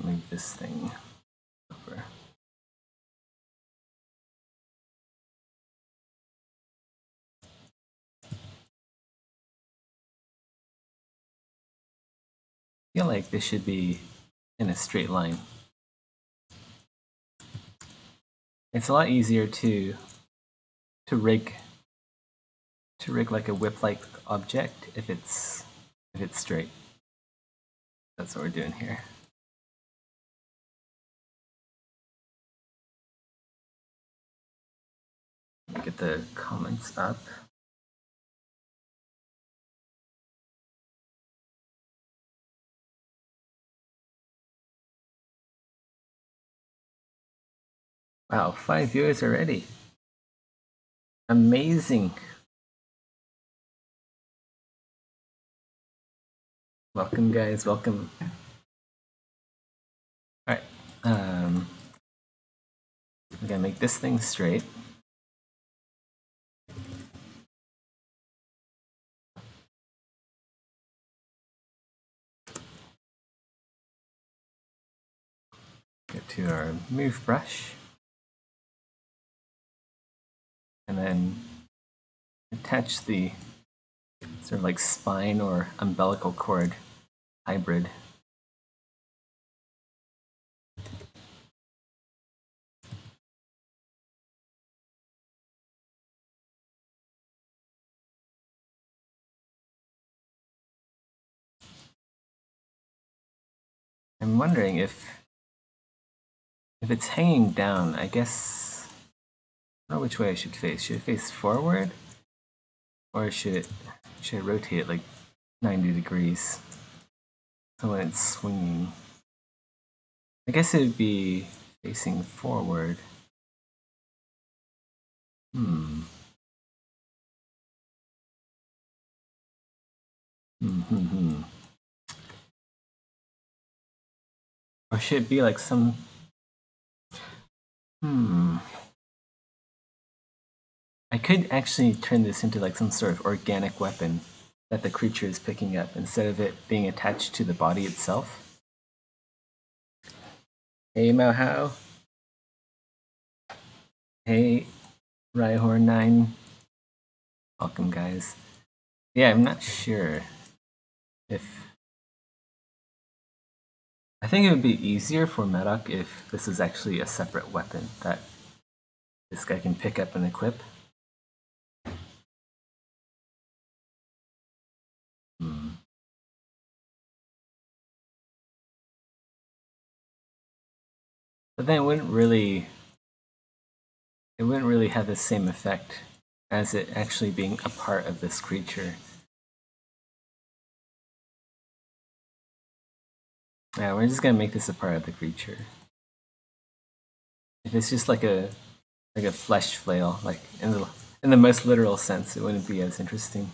Move this thing over. I feel like this should be in a straight line. It's a lot easier to rig like a whip-like object if it's straight. That's what we're doing here. Let me get the comments up. Wow, 5 viewers already. Amazing. Welcome, guys. Welcome. All right. I'm gonna make this thing straight. Get to our move brush. And then attach the sort of like spine or umbilical cord hybrid. I'm wondering if it's hanging down, I guess, I don't know which way I should face. Should it face forward? Or should I rotate it like 90 degrees? So when it's swinging. I guess it would be facing forward. Or should it be like some... I could actually turn this into like some sort of organic weapon that the creature is picking up instead of it being attached to the body itself. Hey Mauhao. Hey Rhyhorn9. Welcome, guys. Yeah, I'm not sure if... I think it would be easier for Medoc if this is actually a separate weapon that this guy can pick up and equip. But then it wouldn't really have the same effect as it actually being a part of this creature. Yeah, we're just gonna make this a part of the creature. If it's just like a flesh flail, like in the most literal sense, it wouldn't be as interesting.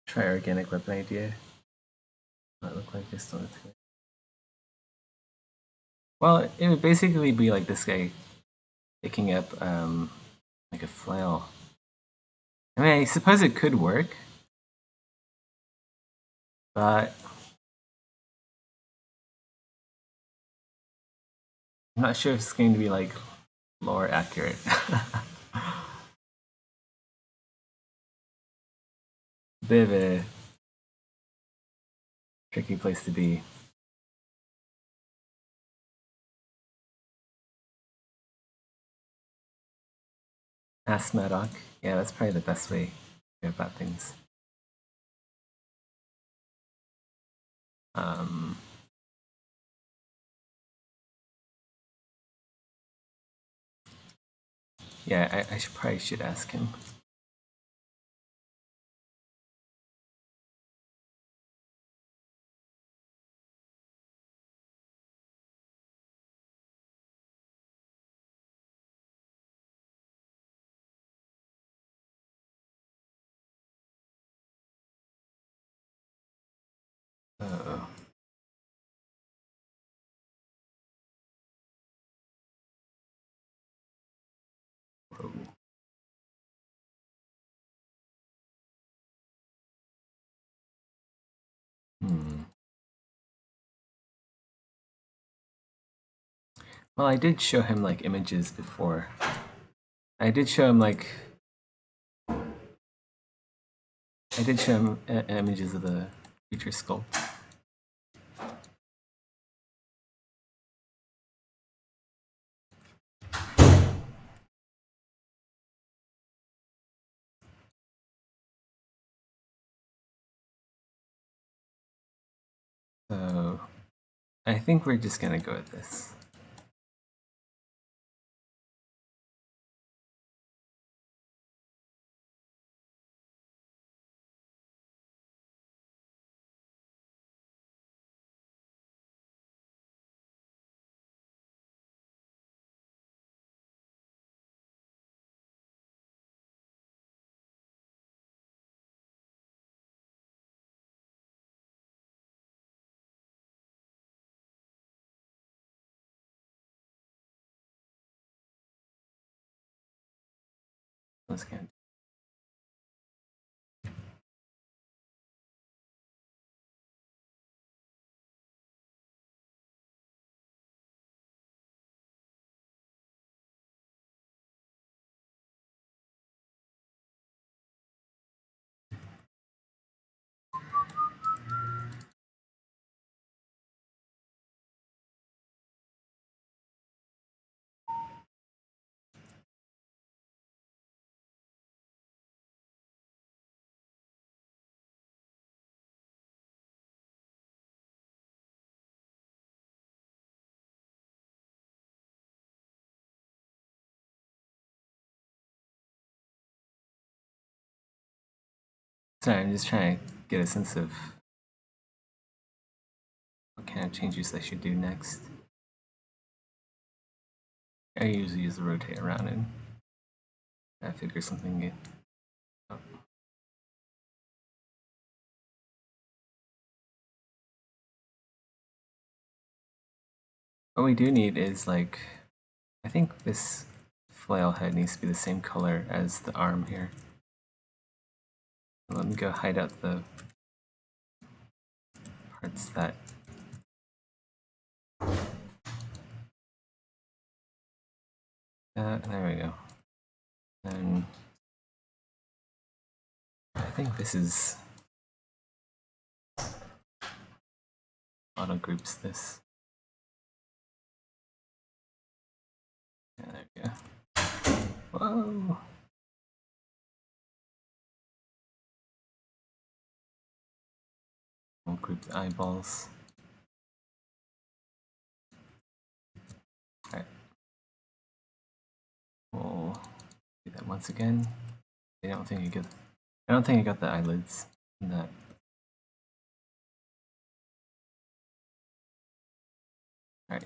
Try organic weapon idea. Might look like this one. Well, it would basically be like this guy picking up like a flail. I mean, I suppose it could work, but I'm not sure if it's going to be like lore accurate. Bit of a tricky place to be. Ask Madoc. Yeah, that's probably the best way to go about things. Um, yeah, I should probably should ask him. Oh. Whoa. Hmm. Well, I did show him like images before. I did show him like I did show him images of the creature sculpt. So I think we're just gonna go with this. Let's get Sorry, I'm just trying to get a sense of what kind of changes I should do next. I usually use the rotate around and I figure something out. What we do need is like, I think this flail head needs to be the same color as the arm here. Let me go hide out the parts that there we go. And I think this is auto groups this. Yeah, there we go. Whoa! We'll group the eyeballs. Alright. We'll do that once again. I don't think I got the eyelids in that. Alright.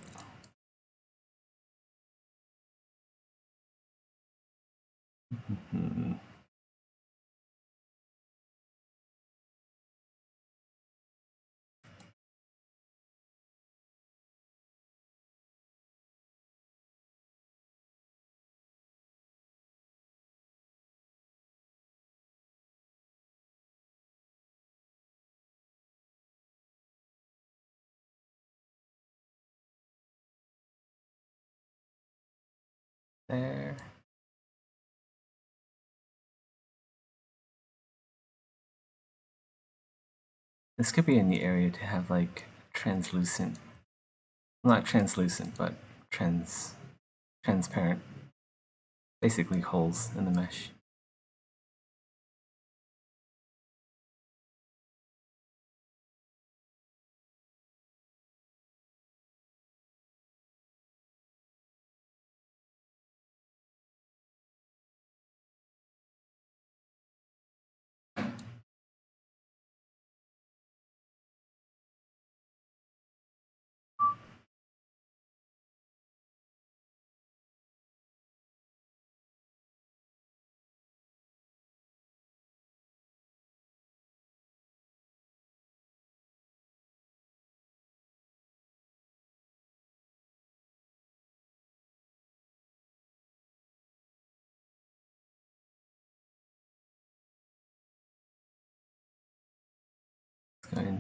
There. This could be in the area to have like translucent, not translucent, but transparent, basically holes in the mesh.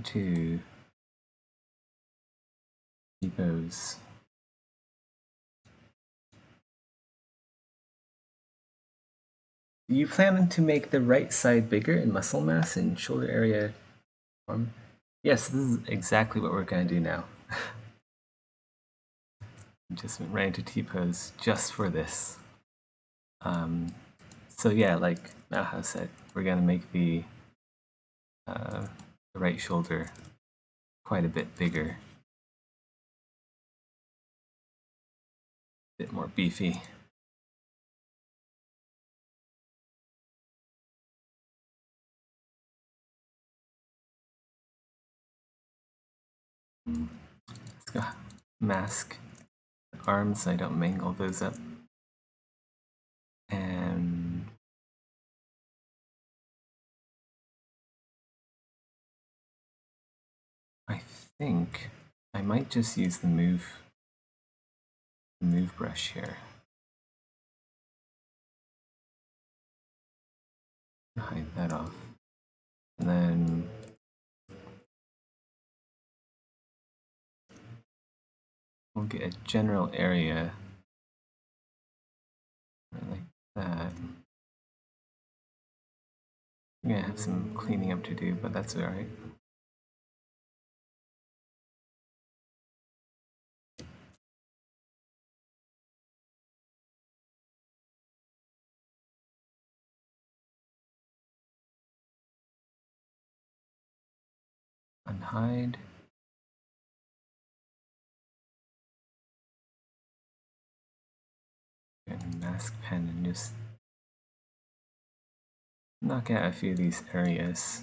to T-pose. Do you plan to make the right side bigger in muscle mass and shoulder area form? Yes, this is exactly what we're going to do now. Just went right into T-pose just for this. So yeah, like Naha said, we're going to make the right shoulder quite a bit bigger. A bit more beefy. Let's go mask the arms so I don't mangle those up. And I think I might just use the move brush here. Hide that off. And then we'll get a general area like that. I'm gonna have some cleaning up to do, but that's alright. Unhide. And mask pen and just knock out a few of these areas.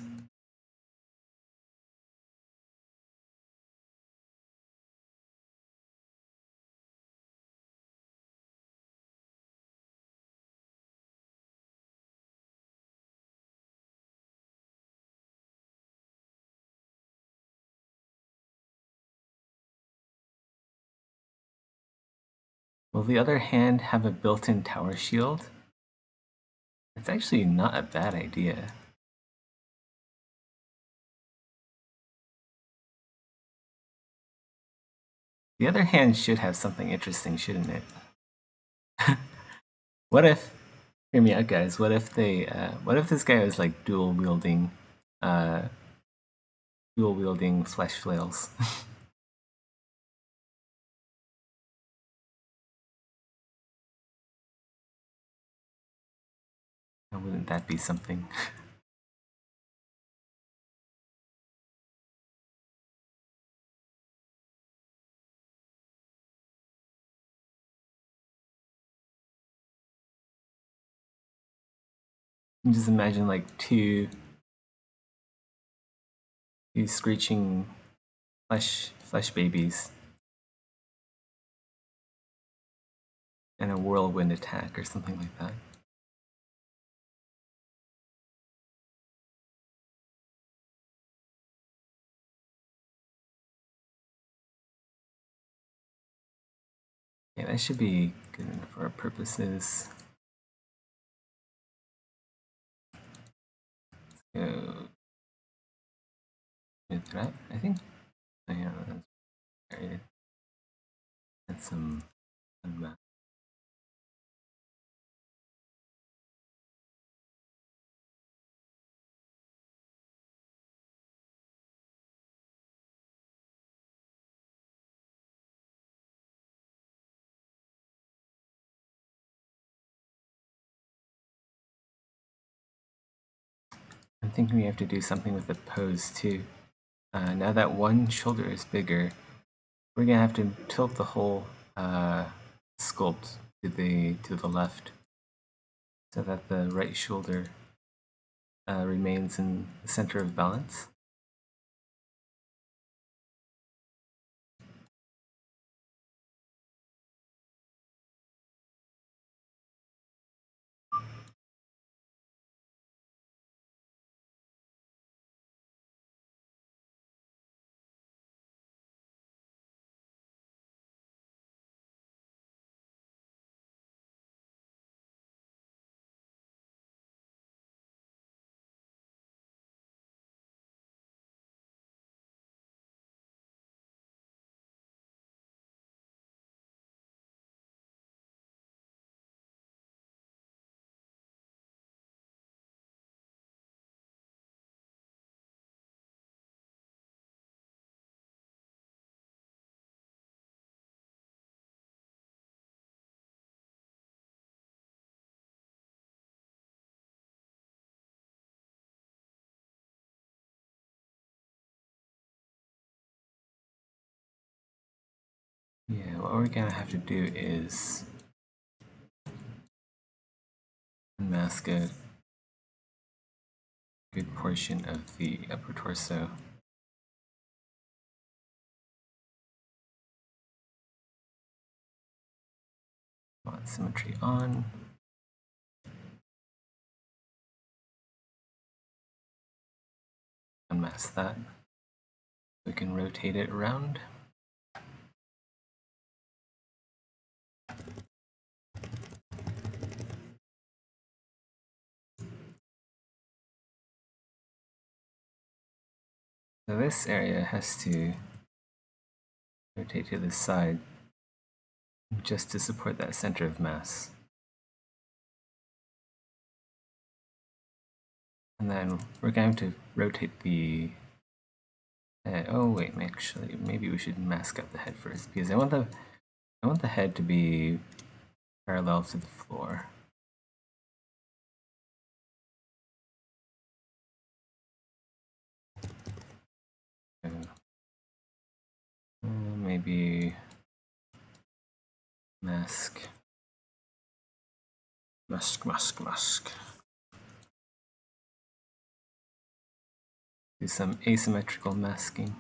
Will the other hand have a built-in tower shield? It's actually not a bad idea. The other hand should have something interesting, shouldn't it? What if, hear me out guys, what if this guy was like dual wielding flesh flails? Wouldn't that be something? You just imagine like two screeching flesh babies and a whirlwind attack or something like that. Yeah, that should be good enough for our purposes. Let's go with that, I think. Oh, yeah, that's right. That's some map. I'm thinking we have to do something with the pose too. Now that one shoulder is bigger, we're gonna have to tilt the whole sculpt to the left, so that the right shoulder remains in the center of balance. what we're gonna have to do is unmask a good portion of the upper torso. Want symmetry on. Unmask that. We can rotate it around. So this area has to rotate to the side just to support that center of mass. And then we're going to rotate the head. Oh wait, actually, maybe we should mask up the head first because I want the head to be parallel to the floor. Maybe mask. Do some asymmetrical masking.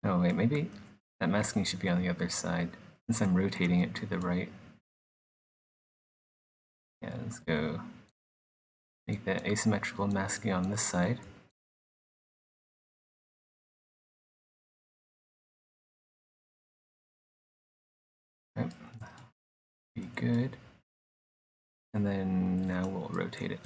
Oh wait, maybe that masking should be on the other side since I'm rotating it to the right. Yeah, let's go make that asymmetrical masking on this side. Right. Be good. And then now we'll rotate it.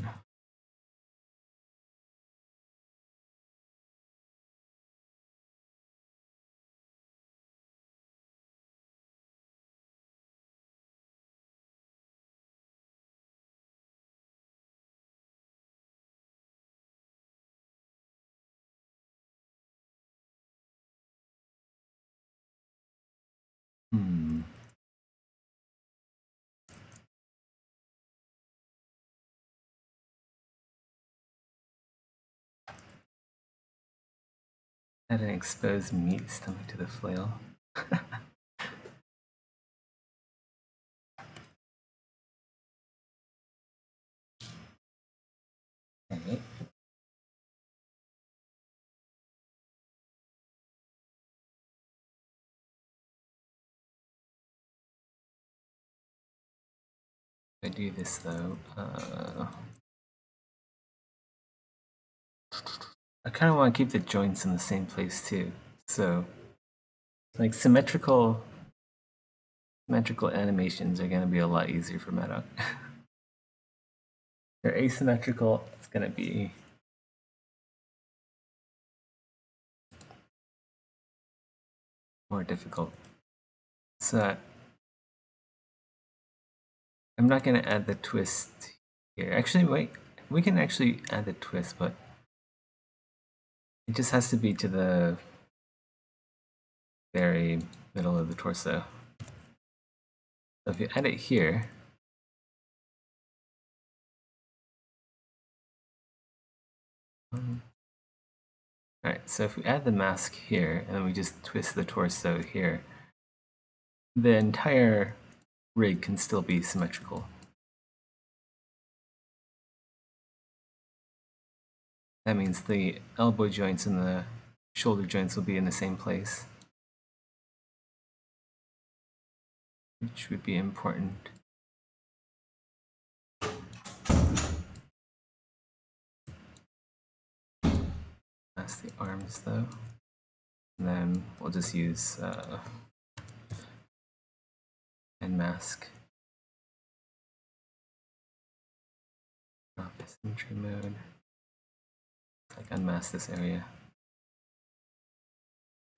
Add an exposed meat stomach to the flail. Okay. If I do this though, I kind of want to keep the joints in the same place too. So, like symmetrical animations are going to be a lot easier for Medoc. They're asymmetrical, it's going to be more difficult. So I'm not going to add the twist here. Actually, wait, we can actually add the twist, but it just has to be to the very middle of the torso. So if you add it here, alright, so if we add the mask here, and then we just twist the torso here, the entire rig can still be symmetrical. That means the elbow joints and the shoulder joints will be in the same place, which would be important. That's the arms though. And then we'll just use and mask. Symmetry mode. Like unmask this area.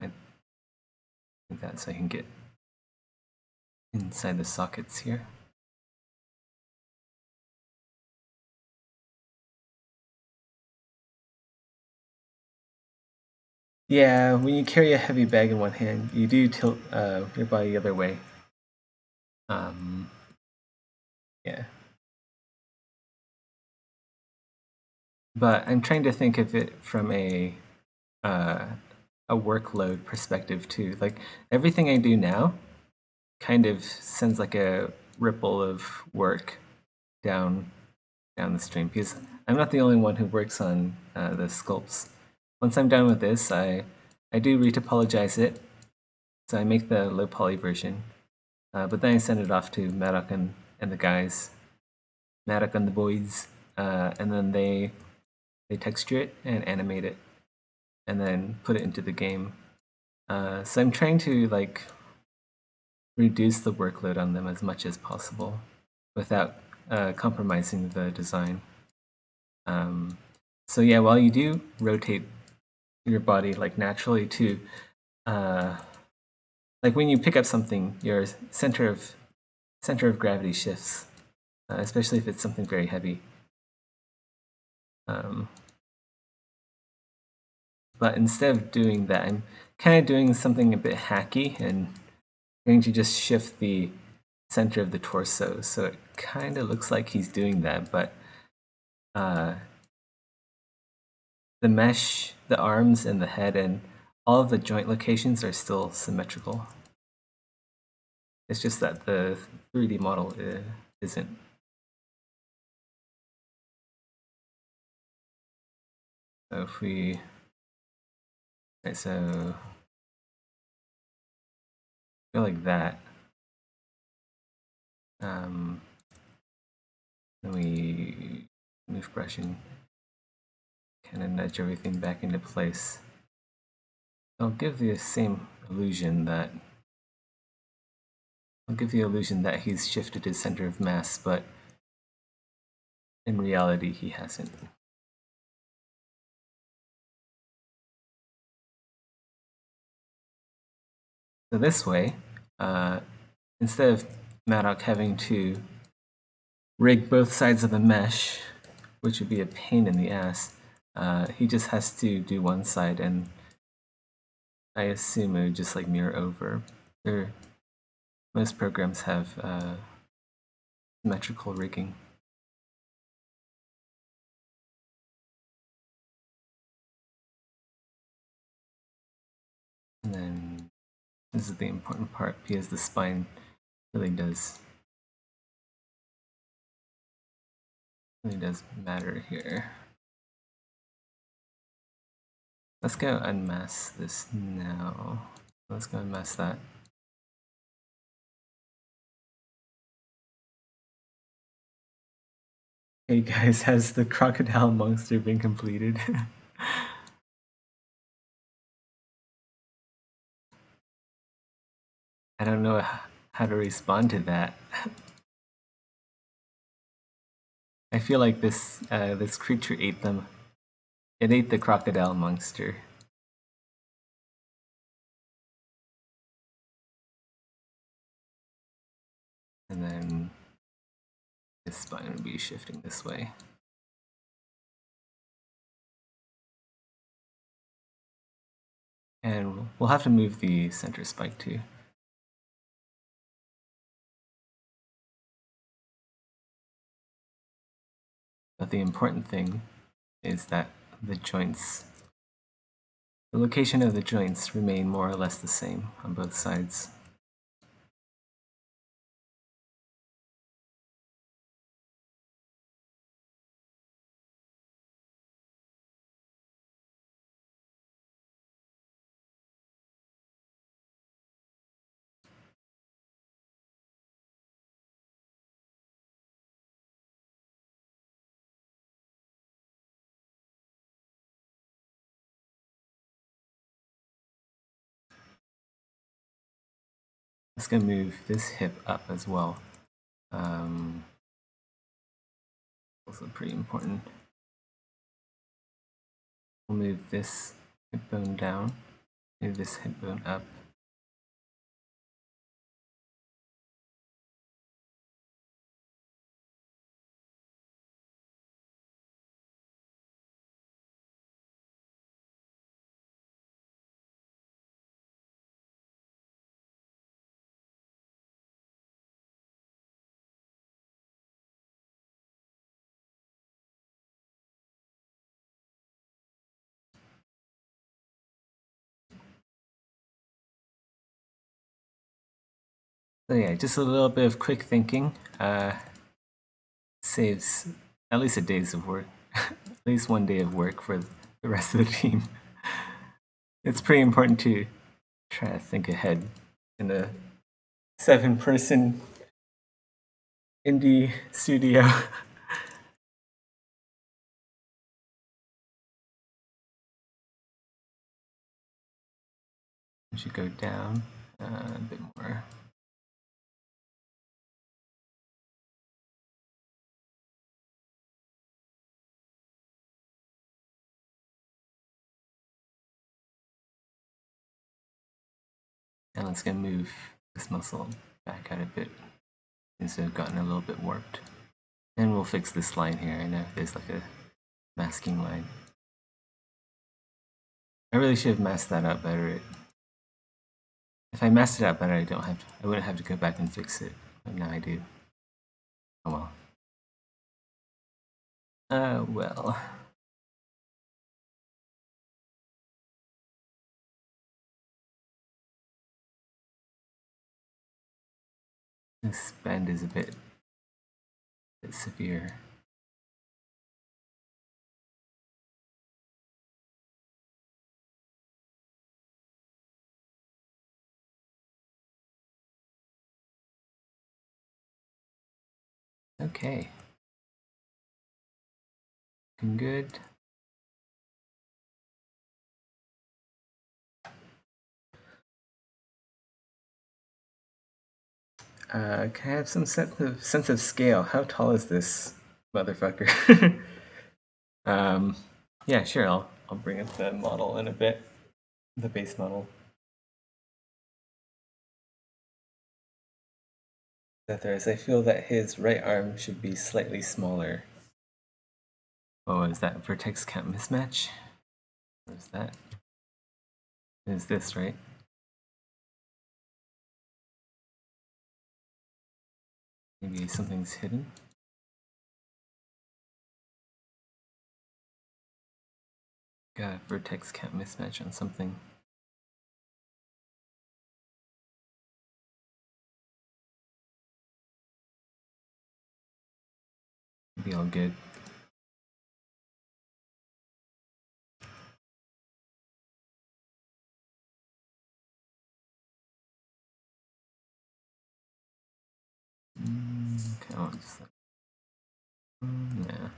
I think that so I can get inside the sockets here. Yeah, when you carry a heavy bag in one hand, you do tilt your body the other way. Yeah. But I'm trying to think of it from a a workload perspective too. Like everything I do now kind of sends like a ripple of work down the stream, because I'm not the only one who works on the sculpts. Once I'm done with this, I do retopologize it, so I make the low poly version, but then I send it off to Maddock and the guys, Maddock and the boys, and then they texture it and animate it, and then put it into the game. So I'm trying to like reduce the workload on them as much as possible without compromising the design. So yeah, while you do rotate your body like naturally to, like when you pick up something, your center of gravity shifts, especially if it's something very heavy. But instead of doing that, I'm kind of doing something a bit hacky and going to just shift the center of the torso, so it kind of looks like he's doing that, but the mesh, the arms, and the head, and all of the joint locations are still symmetrical. It's just that the 3D model isn't. So if we, okay, so go like that. Then we move brush and kind of nudge everything back into place. I'll give the same illusion that he's shifted his center of mass, but in reality he hasn't. So this way, instead of Maddock having to rig both sides of the mesh, which would be a pain in the ass, he just has to do one side, and I assume it would just like mirror over. Most programs have symmetrical rigging. And then this is the important part, because the spine really does matter here. Let's go unmask this now. Let's go unmask that. Hey guys, has the crocodile monster been completed? I don't know how to respond to that. I feel like this creature ate them. It ate the crocodile monster. And then this spine would be shifting this way. And we'll have to move the center spike too. But the important thing is that the location of the joints remain more or less the same on both sides. Let's go move this hip up as well. Also pretty important. We'll move this hip bone down, move this hip bone up. So yeah, just a little bit of quick thinking saves at least a day's of work, at least one day of work for the rest of the team. It's pretty important to try to think ahead in a 7-person indie studio. We should go down a bit more. And let's go move this muscle back out a bit since I've gotten a little bit warped. And we'll fix this line here. I know there's like a masking line. I really should have masked that out better. If I masked it out better, I wouldn't have to go back and fix it. But now I do. Oh well. Well. This bend is a bit severe. Okay. Looking good. Can I have some sense of scale? How tall is this motherfucker? Yeah, sure. I'll bring up the model in a bit, the base model. That there is. I feel that his right arm should be slightly smaller. Oh, is that vertex count mismatch? What is that? Is this right? Maybe something's hidden. Got a vertex count mismatch on something. Be all good. Okay, I'll just yeah.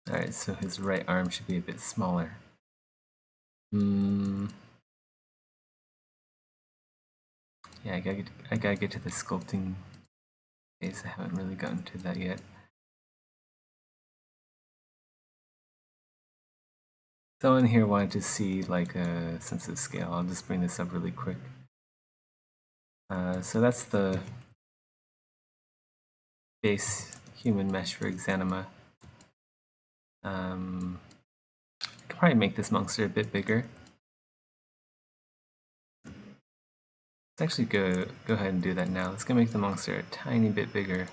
Alright, so his right arm should be a bit smaller. Yeah, I gotta get to the sculpting phase. I haven't really gotten to that yet. Someone here wanted to see like a sense of scale. I'll just bring this up really quick. So that's the base human mesh for Exanima. I could probably make this monster a bit bigger. Let's actually go ahead and do that now. Let's go make the monster a tiny bit bigger.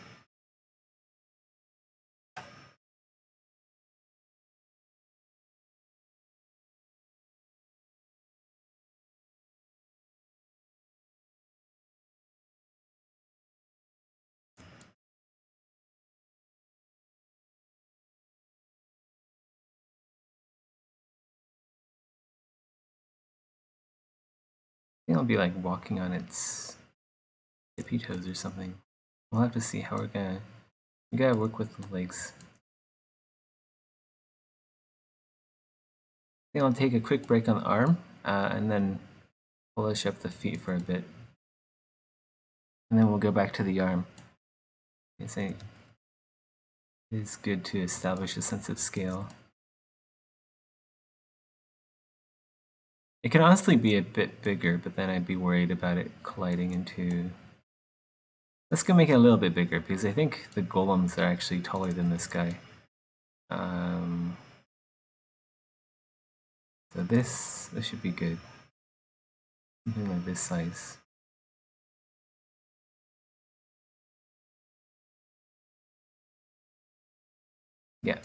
I think I'll be like walking on its tippy toes or something. We'll have to see how we gotta work with the legs. I think I'll take a quick break on the arm, and then polish up the feet for a bit. And then we'll go back to the arm. It's good to establish a sense of scale. It can honestly be a bit bigger, but then I'd be worried about it colliding into... Let's go make it a little bit bigger, because I think the golems are actually taller than this guy. So this should be good. Something like this size. Yeah.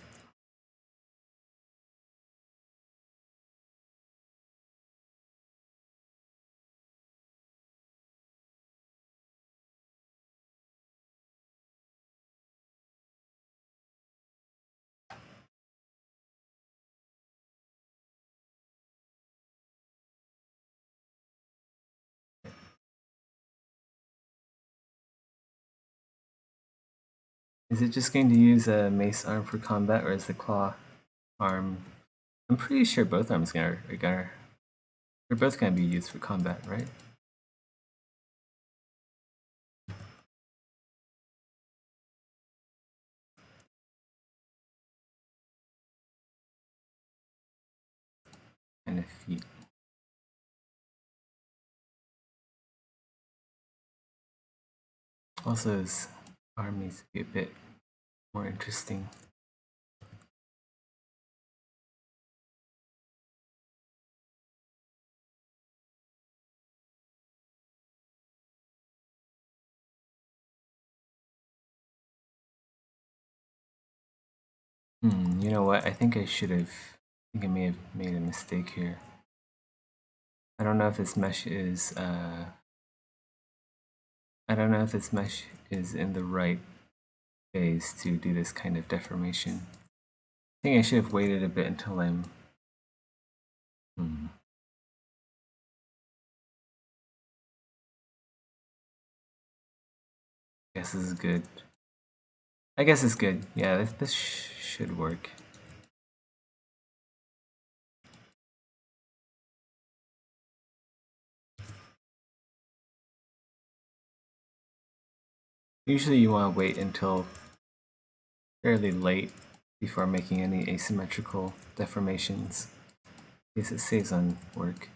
Is it just going to use a mace arm for combat, or is the claw arm? I'm pretty sure both arms are gonna. They're both gonna be used for combat, right? And a feat. Also, his arm needs to be a bit more interesting. You know what? I think I should have. I think I may have made a mistake here. I don't know if this mesh is. I don't know if this mesh is in the right phase to do this kind of deformation. I think I should have waited a bit until I'm. Guess this is good. I guess it's good. Yeah, this should work. Usually you want to wait until fairly late before making any asymmetrical deformations, because it saves on work.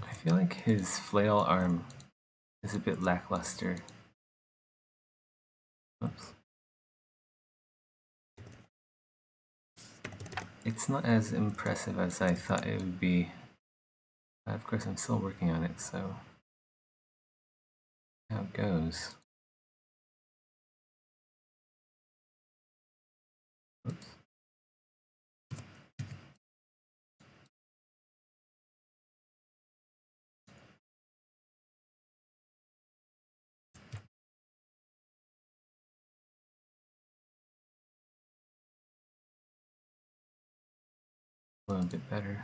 I feel like his flail arm is a bit lackluster. Oops. It's not as impressive as I thought it would be. Of course, I'm still working on it, so how it goes. Oops. A little bit better.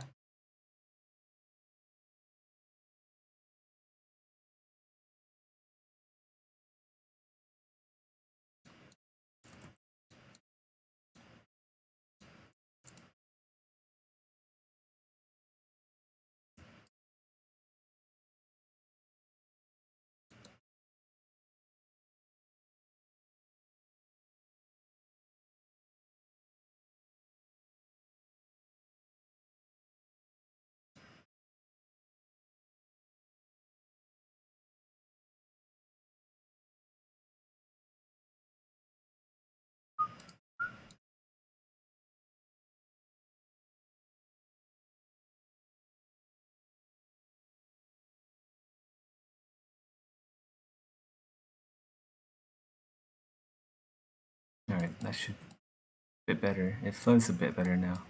Alright, that should be a bit better. It flows a bit better now.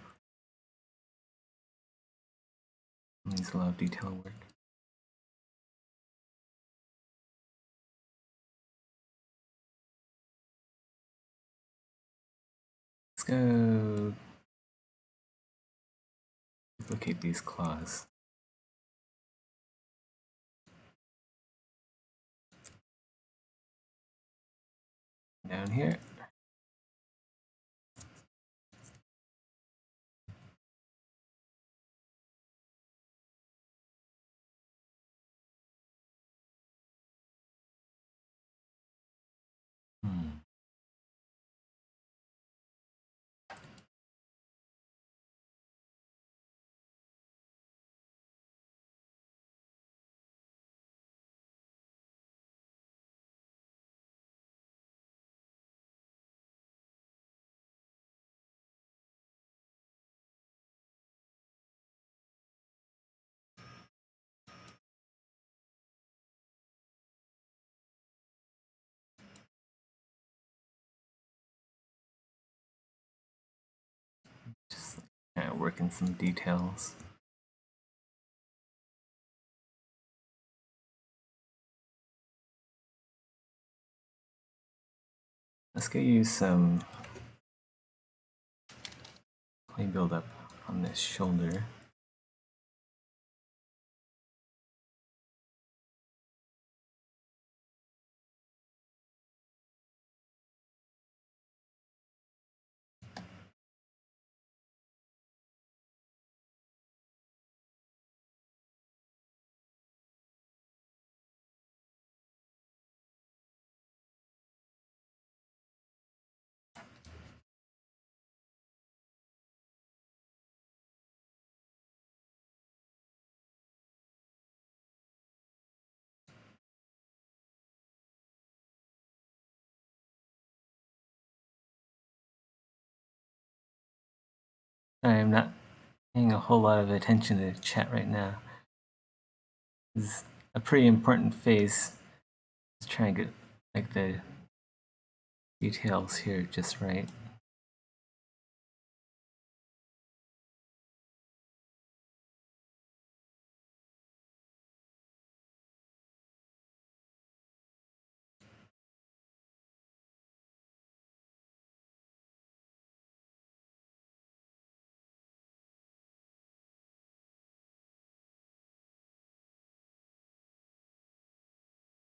It needs a lot of detail work. Let's go duplicate these claws. Down here. work in some details. Let's go use some clay buildup on this shoulder. I'm not paying a whole lot of attention to chat right now. This is a pretty important phase. Just trying to get like the details here just right.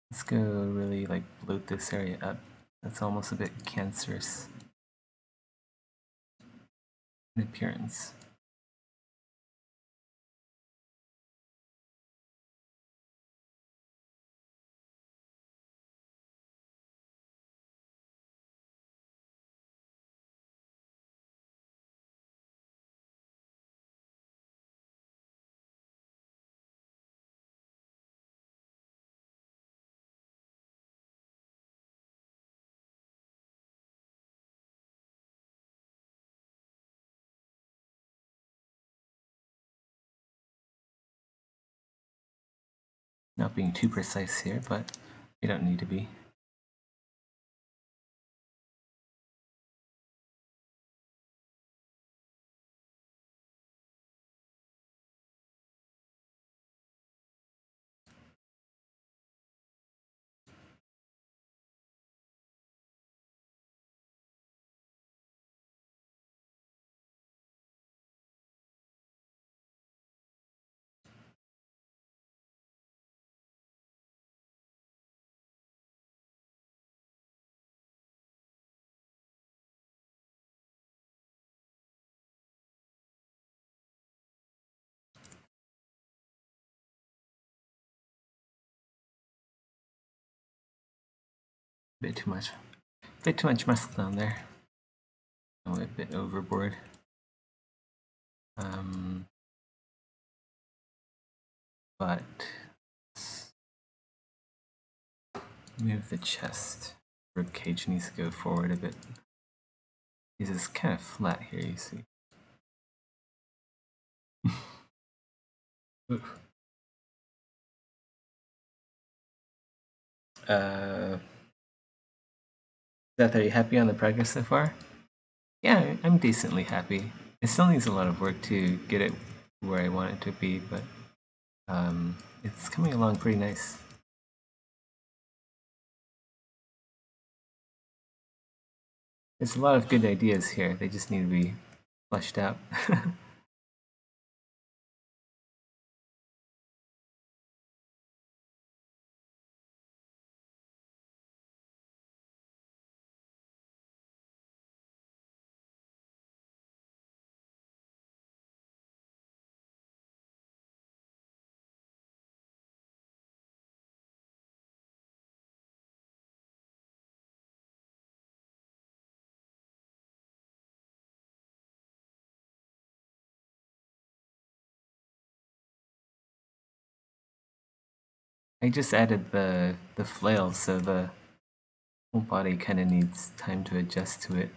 Let's go really like bloat this area up. That's almost a bit cancerous in appearance. Not being too precise here, but we don't need to be. Bit too much. Bit too much muscle down there. I went a bit overboard. But move the chest. Rib cage needs to go forward a bit. This is kind of flat here, you see. Seth, are you happy on the progress so far? Yeah, I'm decently happy. It still needs a lot of work to get it where I want it to be, but it's coming along pretty nice. There's a lot of good ideas here. They just need to be fleshed out. I just added the flail, so the whole body kind of needs time to adjust to it.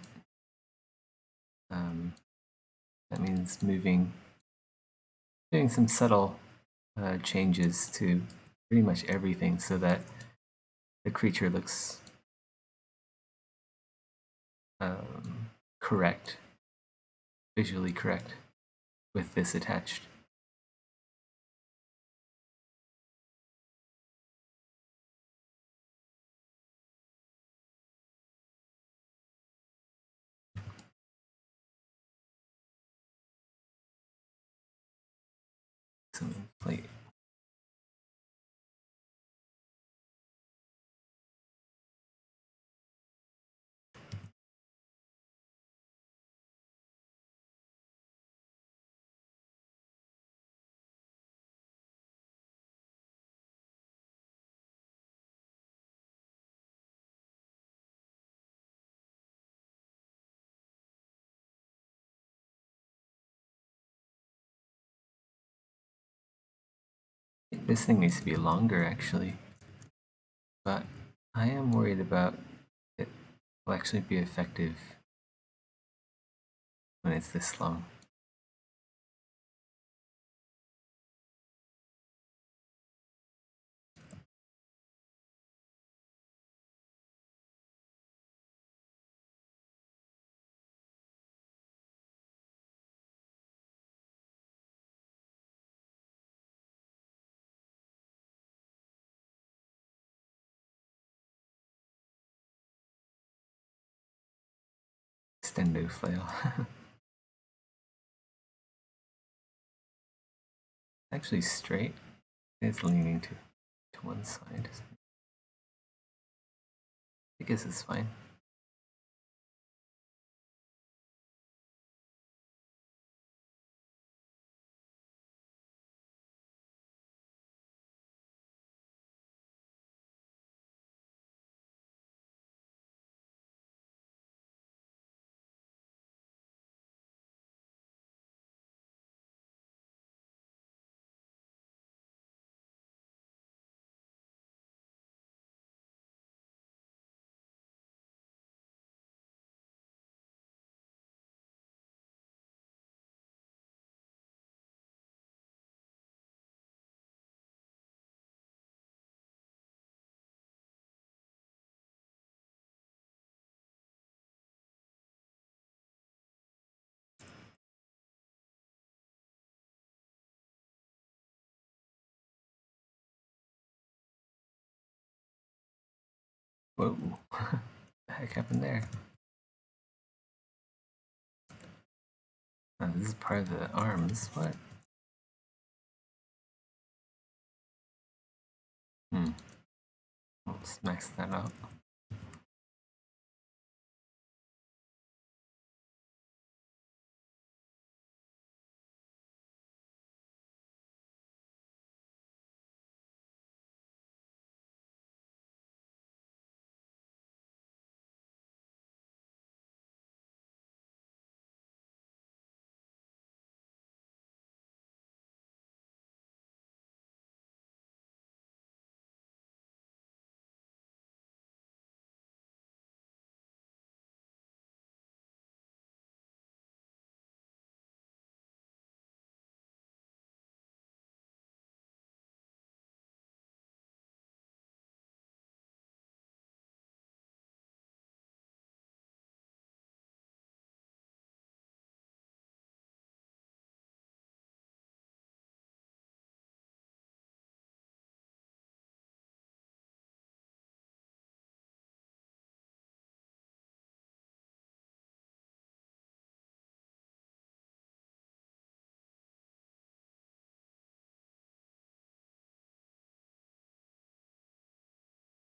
That means doing some subtle changes to pretty much everything so that the creature looks correct, visually correct. with this attached. Some inflate. This thing needs to be longer actually, but I am worried about it will actually be effective when it's this long. Stendo flail. Actually straight. It's leaning to one side. I guess it's fine. Whoa. What the heck happened there? Oh, this is part of the arms. What? Let's max that out.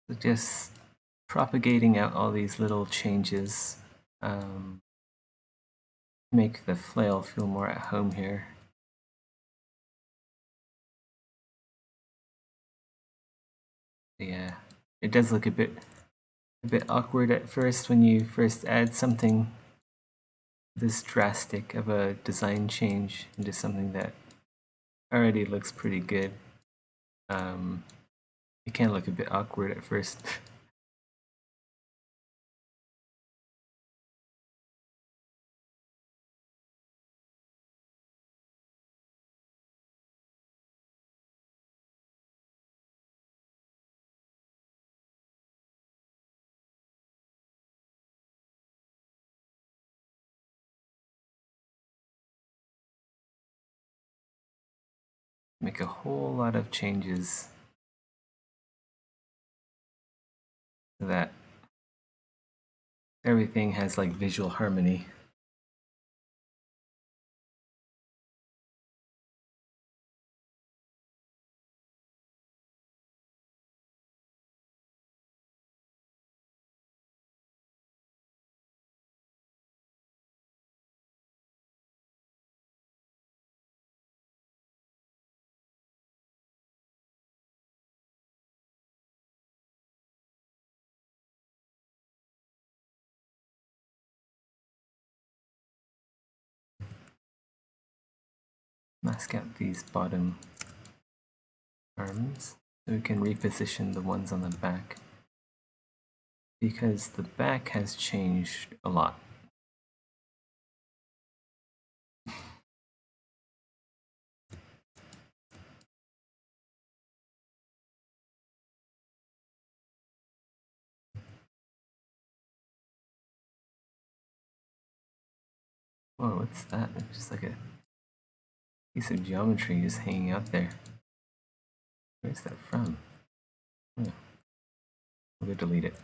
So just propagating out all these little changes make the flail feel more at home here. Yeah, it does look a bit awkward at first when you first add something this drastic of a design change into something that already looks pretty good. It can look a bit awkward at first. make a whole lot of changes so that everything has like visual harmony. Mask out these bottom arms so we can reposition the ones on the back, because the back has changed a lot. Whoa, what's that? It's just like a piece of geometry just hanging out there. Where's that from? Oh, we'll go delete it.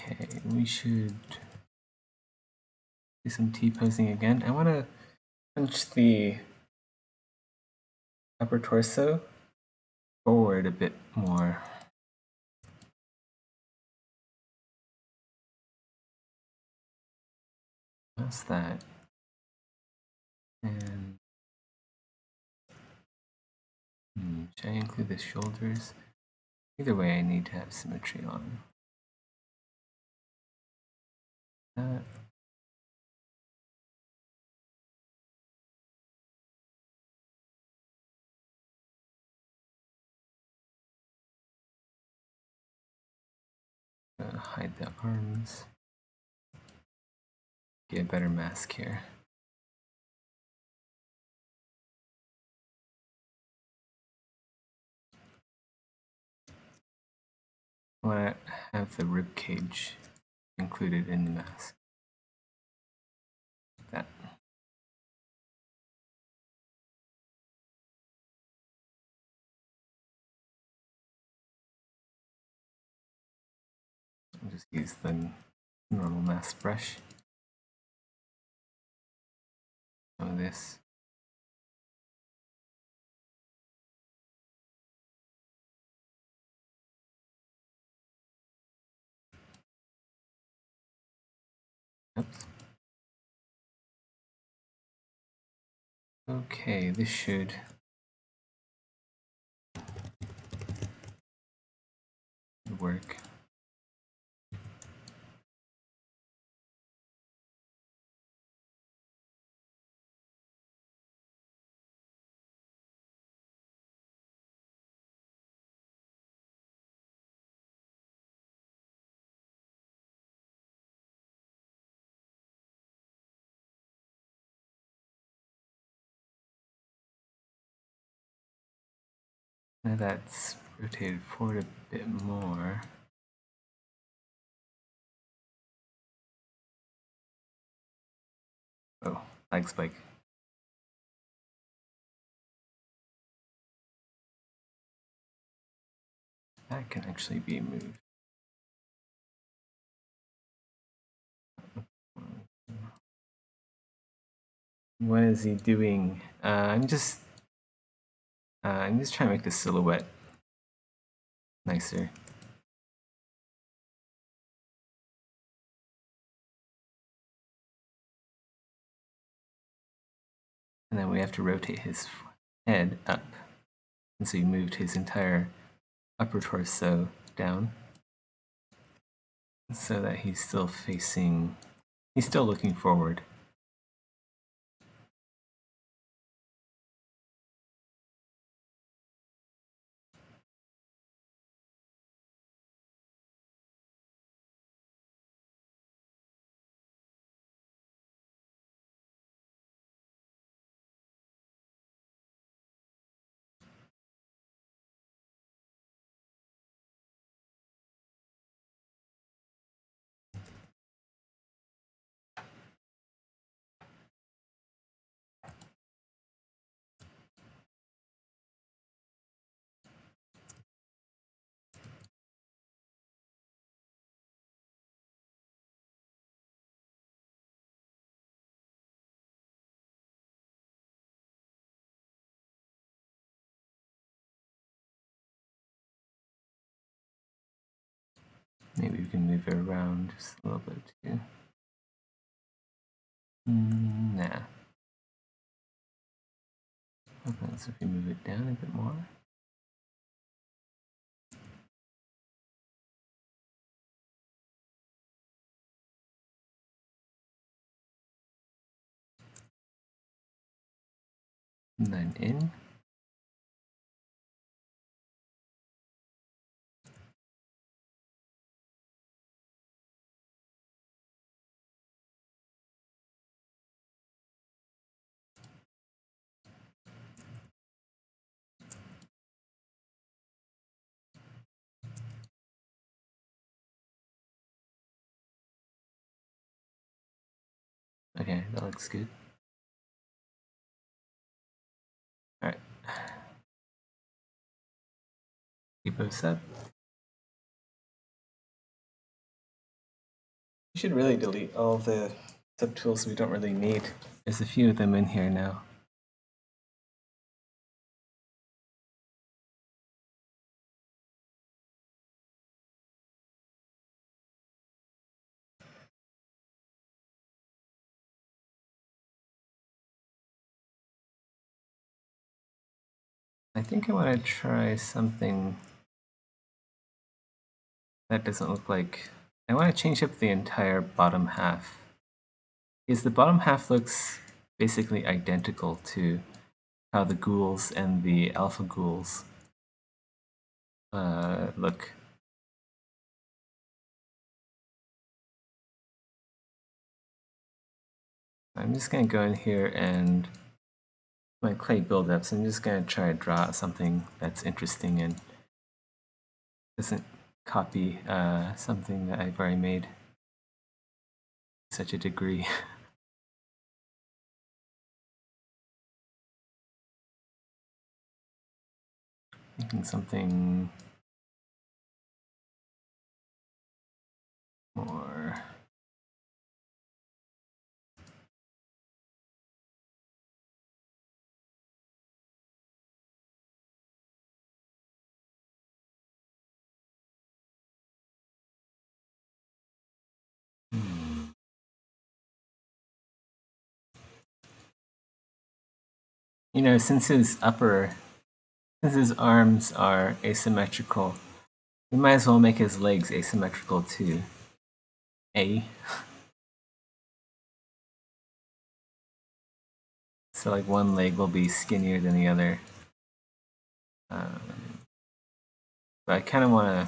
Okay, we should do some T-posing again. I want to punch the upper torso forward a bit more. That's that. And should I include the shoulders? Either way, I need to have symmetry on that. Hide the arms. Get a better mask here. I want to have the rib cage included in the mask. Like that. I'll just use the normal mask brush. Some of this. Oops. Okay, this should work. Now that's rotated forward a bit more. Oh, lag spike. That can actually be moved. What is he doing? I'm just trying to make the silhouette nicer. And then we have to rotate his head up. And so he moved his entire upper torso down so that he's still looking forward. Maybe we can move it around just a little bit too. Nah. Okay, so if we move it down a bit more. And then in. Okay, that looks good. Alright. Keep those up. We should really delete all the subtools we don't really need. There's a few of them in here now. I think I want to try something that doesn't look like... I want to change up the entire bottom half. Because the bottom half looks basically identical to how the ghouls and the alpha ghouls look. I'm just going to go in here and my clay buildups. I'm just going to try to draw something that's interesting and doesn't copy something that I've already made to such a degree. Making something more... You know, since his arms are asymmetrical, we might as well make his legs asymmetrical too. So like one leg will be skinnier than the other. But I kind of want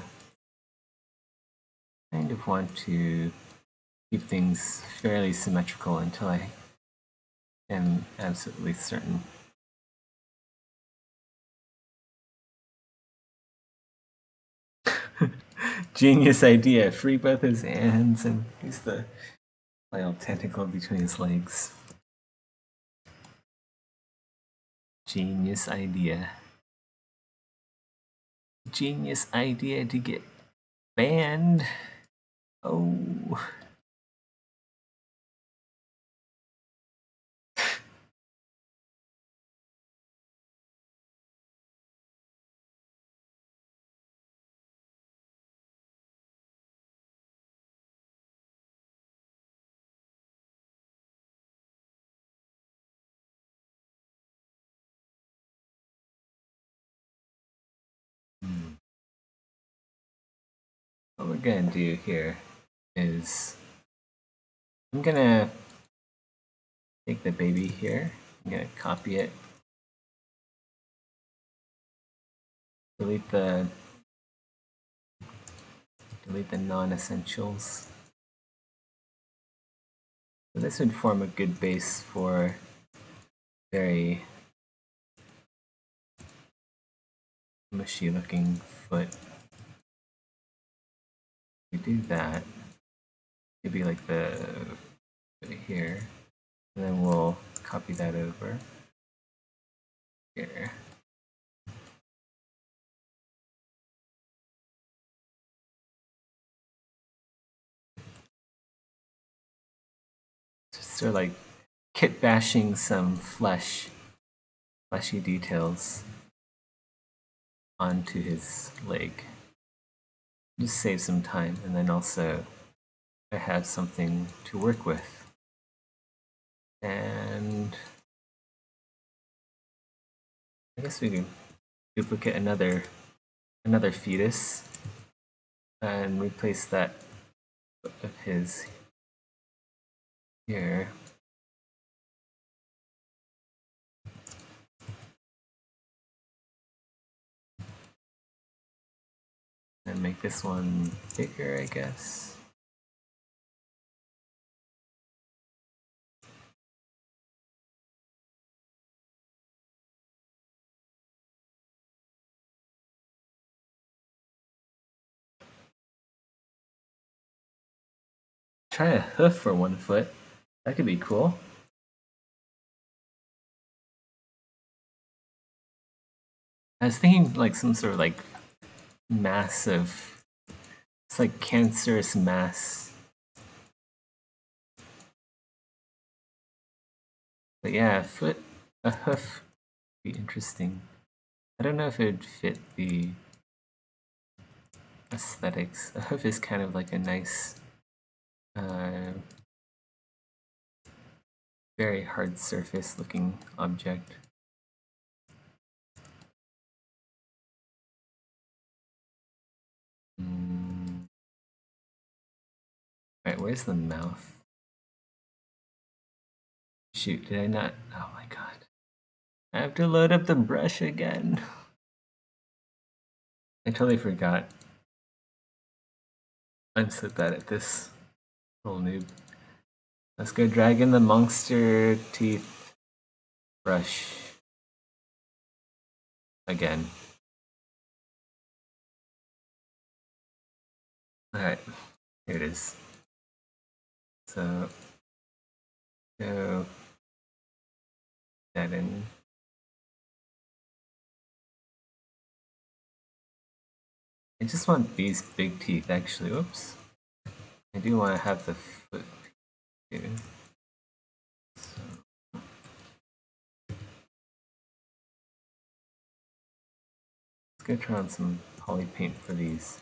to keep things fairly symmetrical until I am absolutely certain. Genius idea. Free both his hands and use the flail tentacle between his legs. Genius idea. Genius idea to get banned. Oh. What we're gonna do here is I'm gonna take the baby here. I'm gonna copy it. Delete the non-essentials. So this would form a good base for very mushy looking foot. We do that. It'd be like the foot here. And then we'll copy that over here. Just sort of like kit bashing some fleshy details onto his leg. Just save some time, and then also I have something to work with. And I guess we can duplicate another fetus and replace that of his here. And make this one bigger, I guess. Try a hoof for 1 foot. That could be cool. I was thinking like some sort of like massive, it's like cancerous mass. But yeah, a hoof would be interesting. I don't know if it would fit the aesthetics. A hoof is kind of like a nice, very hard surface looking object. Alright, where's the mouth? Shoot, did I not? Oh my god. I have to load up the brush again. I totally forgot. I'm so bad at this. Little noob. Let's go drag in the monster teeth brush. Again. Alright, here it is. So, go that in. I just want these big teeth actually. Whoops. I do want to have the foot too. So, let's go try on some poly paint for these.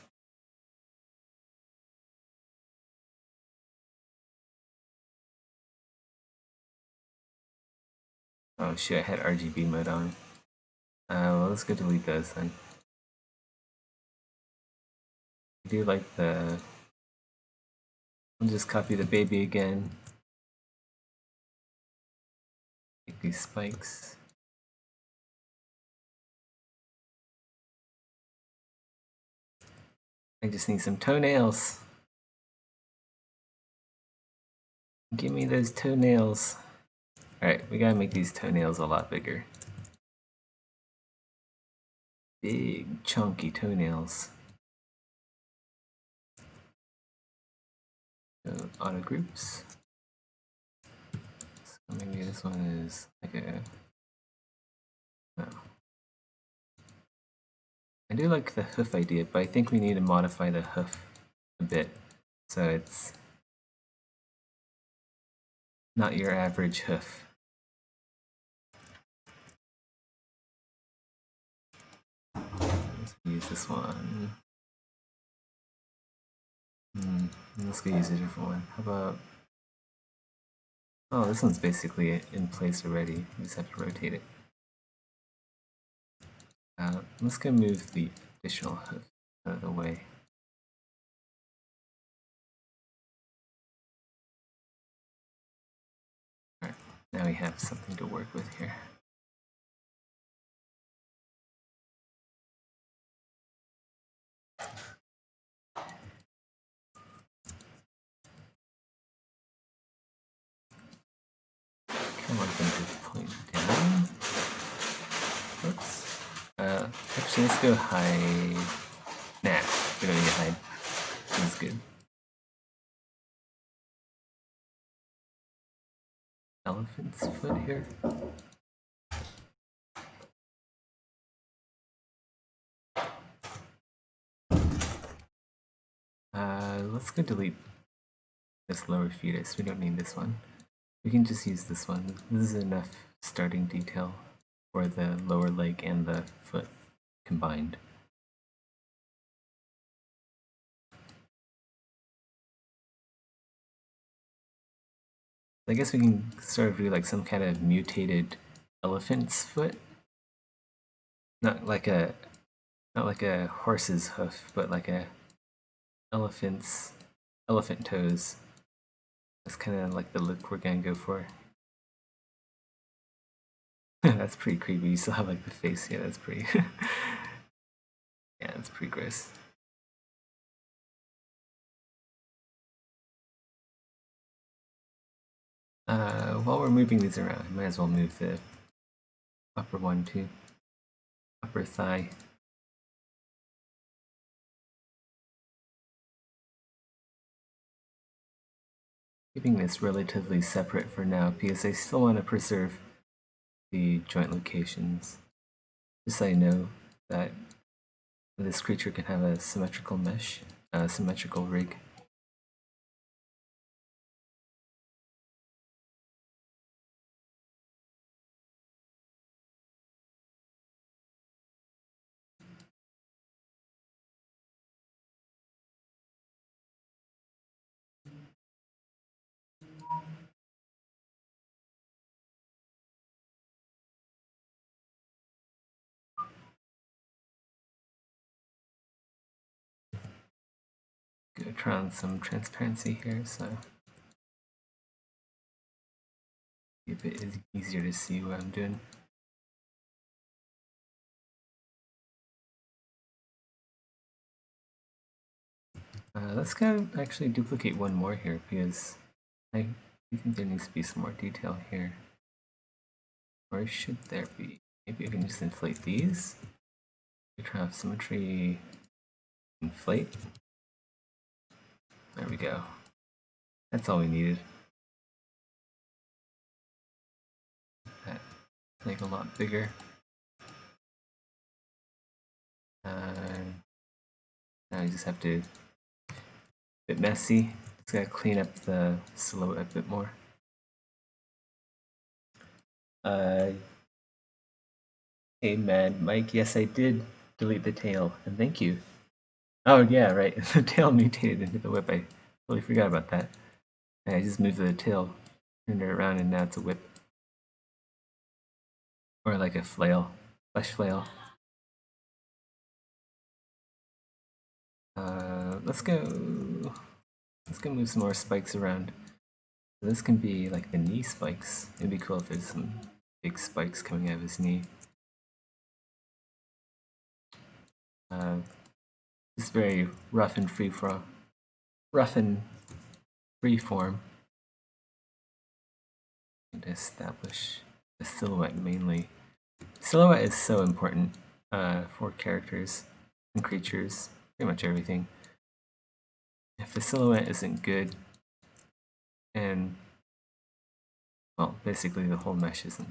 Oh shit, I had RGB mode on. Well, let's go delete those then. I do like the... I'll just copy the baby again. Take these spikes. I just need some toenails. Give me those toenails. Alright, we gotta make these toenails a lot bigger. Big, chunky toenails. So auto groups. So maybe this one is like a. No. I do like the hoof idea, but I think we need to modify the hoof a bit so it's not your average hoof. Let's use this one. Let's go use a different one. How about... Oh, this one's basically in place already. We just have to rotate it. Let's go move the additional hoof out of the way. Alright, now we have something to work with here. Come on, things to point down. Oops. Actually, let's go hide. Nah, we don't need to hide. That's good. Elephant's foot here. Let's go delete this lower fetus. We don't need this one. We can just use this one. This is enough starting detail for the lower leg and the foot combined. I guess we can sort of do like some kind of mutated elephant's foot. Not like a horse's hoof, but like a elephant toes. That's kind of like the look we're gonna go for. That's pretty creepy. You still have like the face. Yeah, that's pretty. Yeah, that's pretty gross. While we're moving these around, I might as well move the upper one too. Upper thigh. Keeping this relatively separate for now because I still want to preserve the joint locations. Just so I know that this creature can have a symmetrical mesh, a symmetrical rig. Gonna try on some transparency here, so a bit easier to see what I'm doing. Let's go actually duplicate one more here because I think there needs to be some more detail here. Or should there be? Maybe I can just inflate these. Try symmetry, inflate. There we go. That's all we needed. That make a lot bigger. Now you just have to, a bit messy. Just gotta clean up the silhouette a bit more. Hey Mad Mike, yes I did delete the tail, and thank you. Oh yeah, right, the tail mutated into the whip. I totally forgot about that. I just moved the tail, turned it around, and now it's a whip. Or like a flail, flesh flail. Let's go move some more spikes around. So this can be like the knee spikes. It'd be cool if there's some big spikes coming out of his knee. It's very rough and free form. And to establish the silhouette mainly. Silhouette is so important for characters and creatures, pretty much everything. If the silhouette isn't good, And, well, basically the whole mesh isn't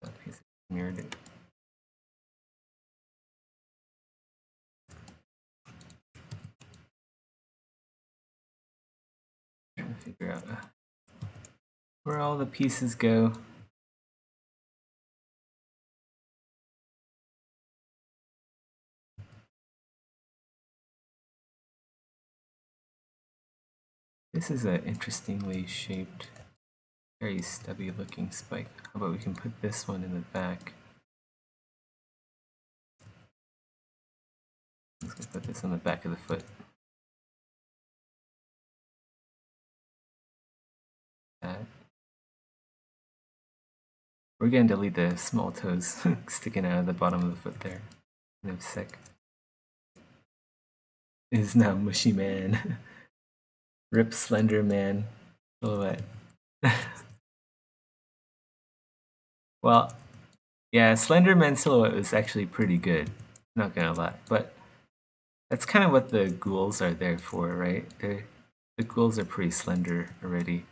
that piece of mirrored it. Trying to figure out where all the pieces go. This is an interestingly shaped, very stubby looking spike. How about we can put this one in the back? Let's go put this on the back of the foot. That. We're going to delete the small toes sticking out of the bottom of the foot there. In a sec. Is now Mushy Man. Rip Slender Man silhouette. Well, yeah, Slender Man silhouette was actually pretty good. Not gonna lie, but that's kind of what the ghouls are there for, right? The ghouls are pretty slender already,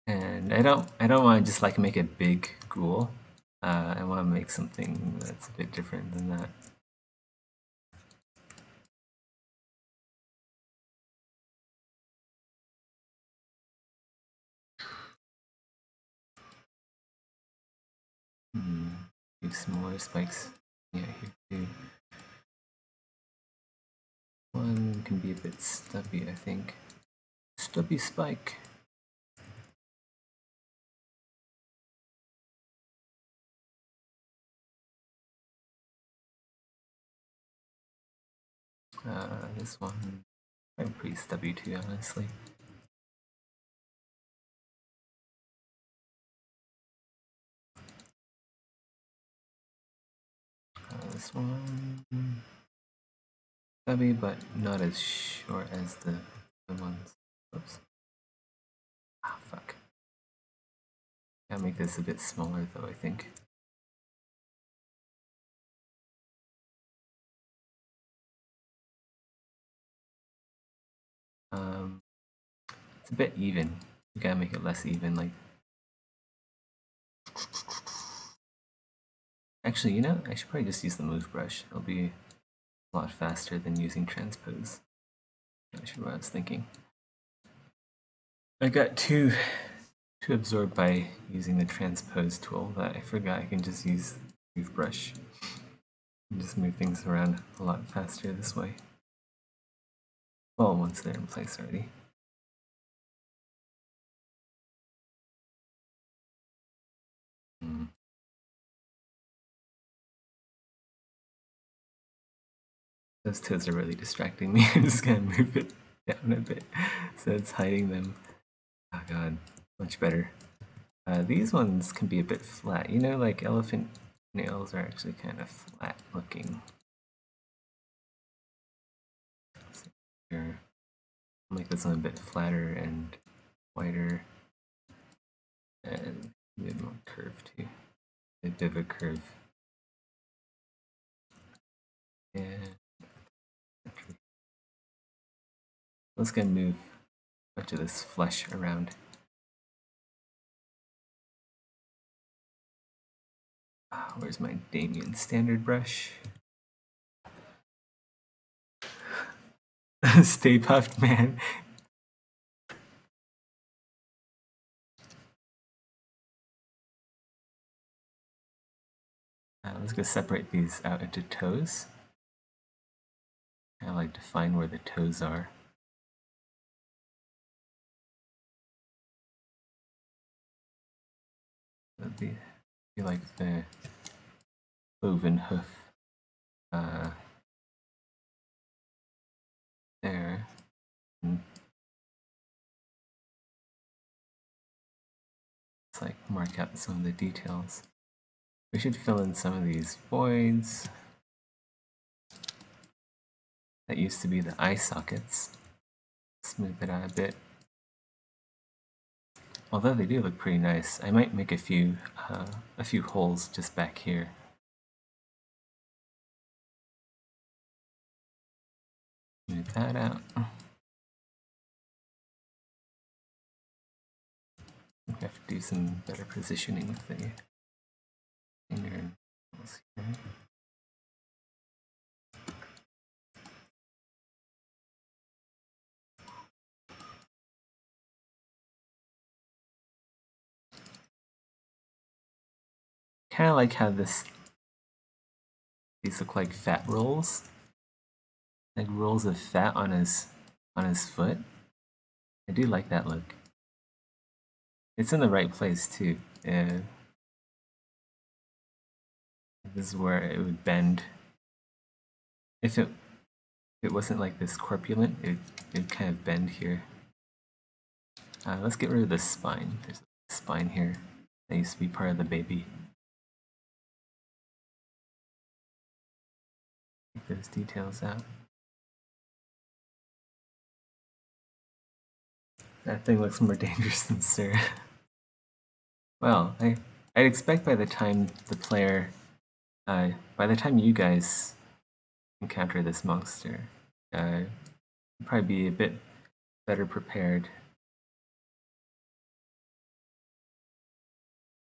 and I don't want to just like make a big ghoul. I want to make something that's a bit different than that. Use smaller spikes. Yeah, here too. One can be a bit stubby, I think. Stubby spike. This one, I'm pretty stubby too, honestly. This one, stubby, but not as short as the ones. Oops. Ah, fuck. Gotta make this a bit smaller though, I think. It's a bit even. You gotta make it less even, like. Actually, you know, I should probably just use the move brush. It'll be a lot faster than using transpose. Not sure what I was thinking. I got too absorbed by using the transpose tool that I forgot I can just use move brush and just move things around a lot faster this way. Well, once they're in place already. Those toes are really distracting me. I'm just gonna move it down a bit so it's hiding them. Oh god, much better. These ones can be a bit flat. You know, like elephant nails are actually kind of flat looking. Here, I'll make this one a bit flatter and wider, and a bit more curved too. A bit of a curve. And let's go move much of this flesh around. Where's my Damien standard brush? Stay puffed, man. Let's go separate these out into toes. I like to find where the toes are. That'd be like the cloven hoof there. And let's like mark out some of the details. We should fill in some of these voids. That used to be the eye sockets. Smooth it out a bit. Although they do look pretty nice, I might make a few holes just back here. Move that out. We have to do some better positioning with the finger. Kind of like how these look like fat rolls, like rolls of fat on his foot. I do like that look. It's in the right place too. This is where it would bend. If it wasn't like this corpulent, it would kind of bend here. Let's get rid of the spine. There's a spine here that used to be part of the baby. Take those details out. That thing looks more dangerous than Sarah. Well, I'd expect by the time the player, by the time you guys encounter this monster, you'll probably be a bit better prepared.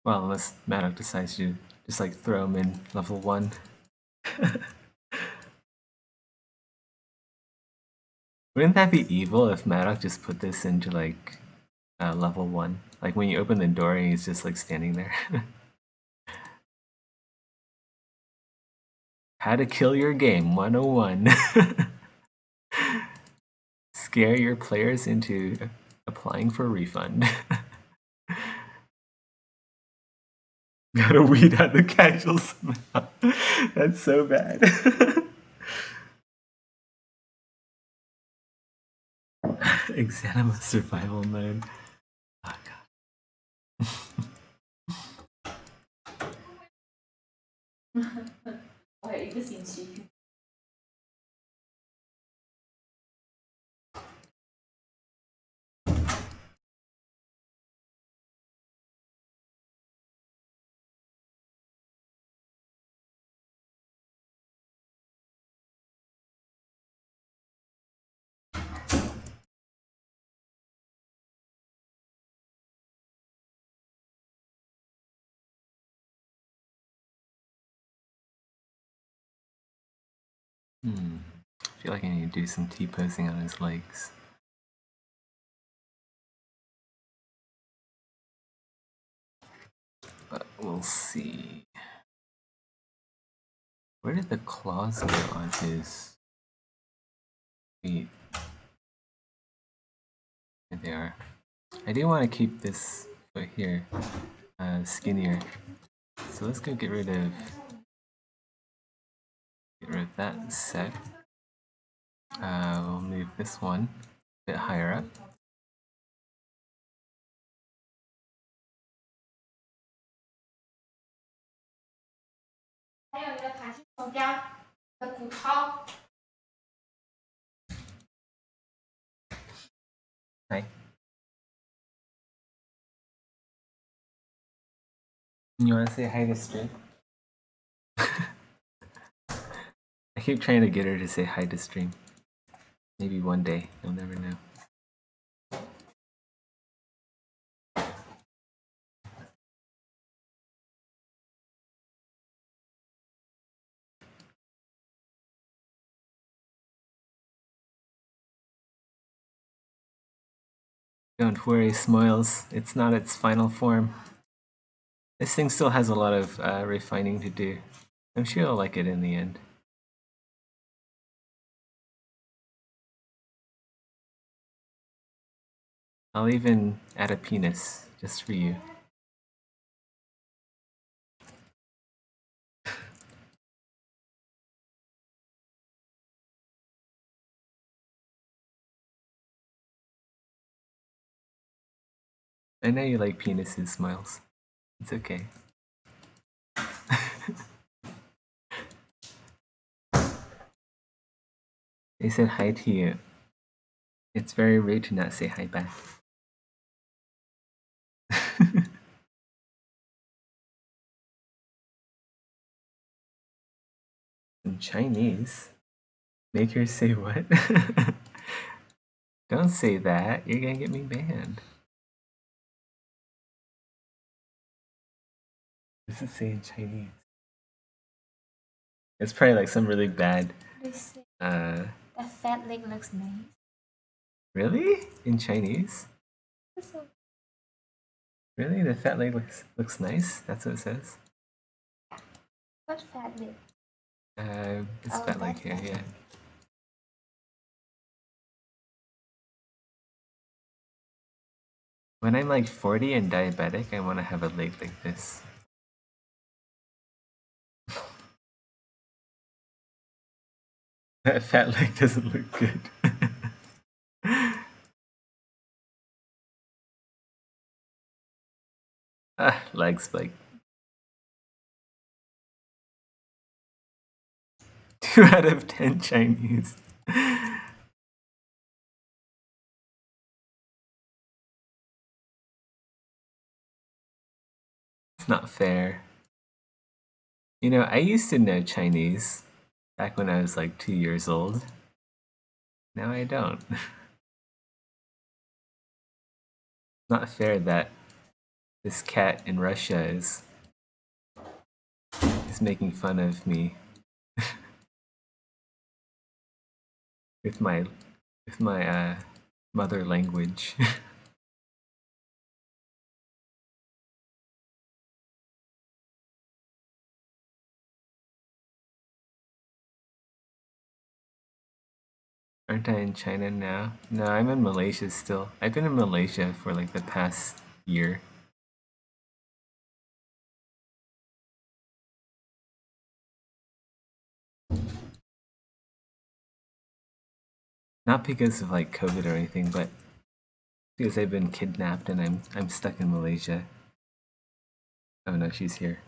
Well, unless Maddox decides to just like throw him in level 1. Wouldn't that be evil if Maddox just put this into like level 1? Like when you open the door and he's just like standing there. How to kill your game 101. Scare your players into applying for a refund. Gotta weed out the casuals somehow. That's so bad. Exanima survival mode. Oh god. 我还有1个星期。I feel like I need to do some T-posing on his legs. But we'll see. Where did the claws go on his feet? There they are. I do want to keep this foot here skinnier. So let's go get rid of that set. We'll move this one a bit higher up. 还有你的弹性手标的骨头。Hi. You want to say hi to Stream? I keep trying to get her to say hi to Stream. Maybe one day, you'll never know. Don't worry, Smoils. It's not its final form. This thing still has a lot of refining to do. I'm sure you'll like it in the end. I'll even add a penis, just for you. I know you like penises, Smiles. It's okay. They said hi to you. It's very rude to not say hi back. In Chinese? Make her say what? Don't say that. You're gonna get me banned. What does it say in Chinese? It's probably like some really bad. They say Uh, that fat leg looks nice. really? In Chinese? So, Really? The fat leg looks nice? That's what it says? what fat leg? This Oh, fat leg that here, fat yeah. leg. When I'm like 40 and diabetic, I want to have a leg like this. That fat leg doesn't look good. Leg spike. 2 out of 10 Chinese. It's not fair. You know, I used to know Chinese back when I was like 2 years old. Now I don't. Not fair that this cat in Russia is making fun of me with my mother language. Aren't I in China now? No, I'm in Malaysia still. I've been in Malaysia for like the past year. Not because of like COVID or anything, but because I've been kidnapped and I'm stuck in Malaysia. Oh no, she's here.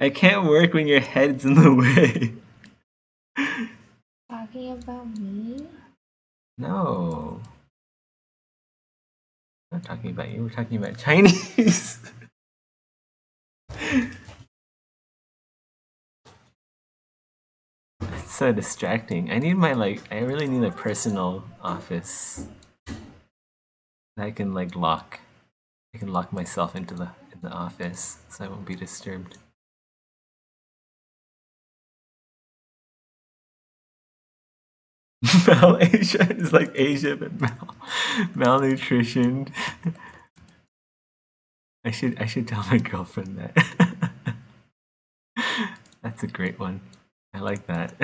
I can't work when your head's in the way. Talking about me? No. I'm not talking about you, we're talking about Chinese. It's so distracting. I need I really need a personal office that I can like lock. I can lock myself into the office so I won't be disturbed. Mal-Asia is like Asia but malnutritioned. I should tell my girlfriend that. That's a great one. I like that.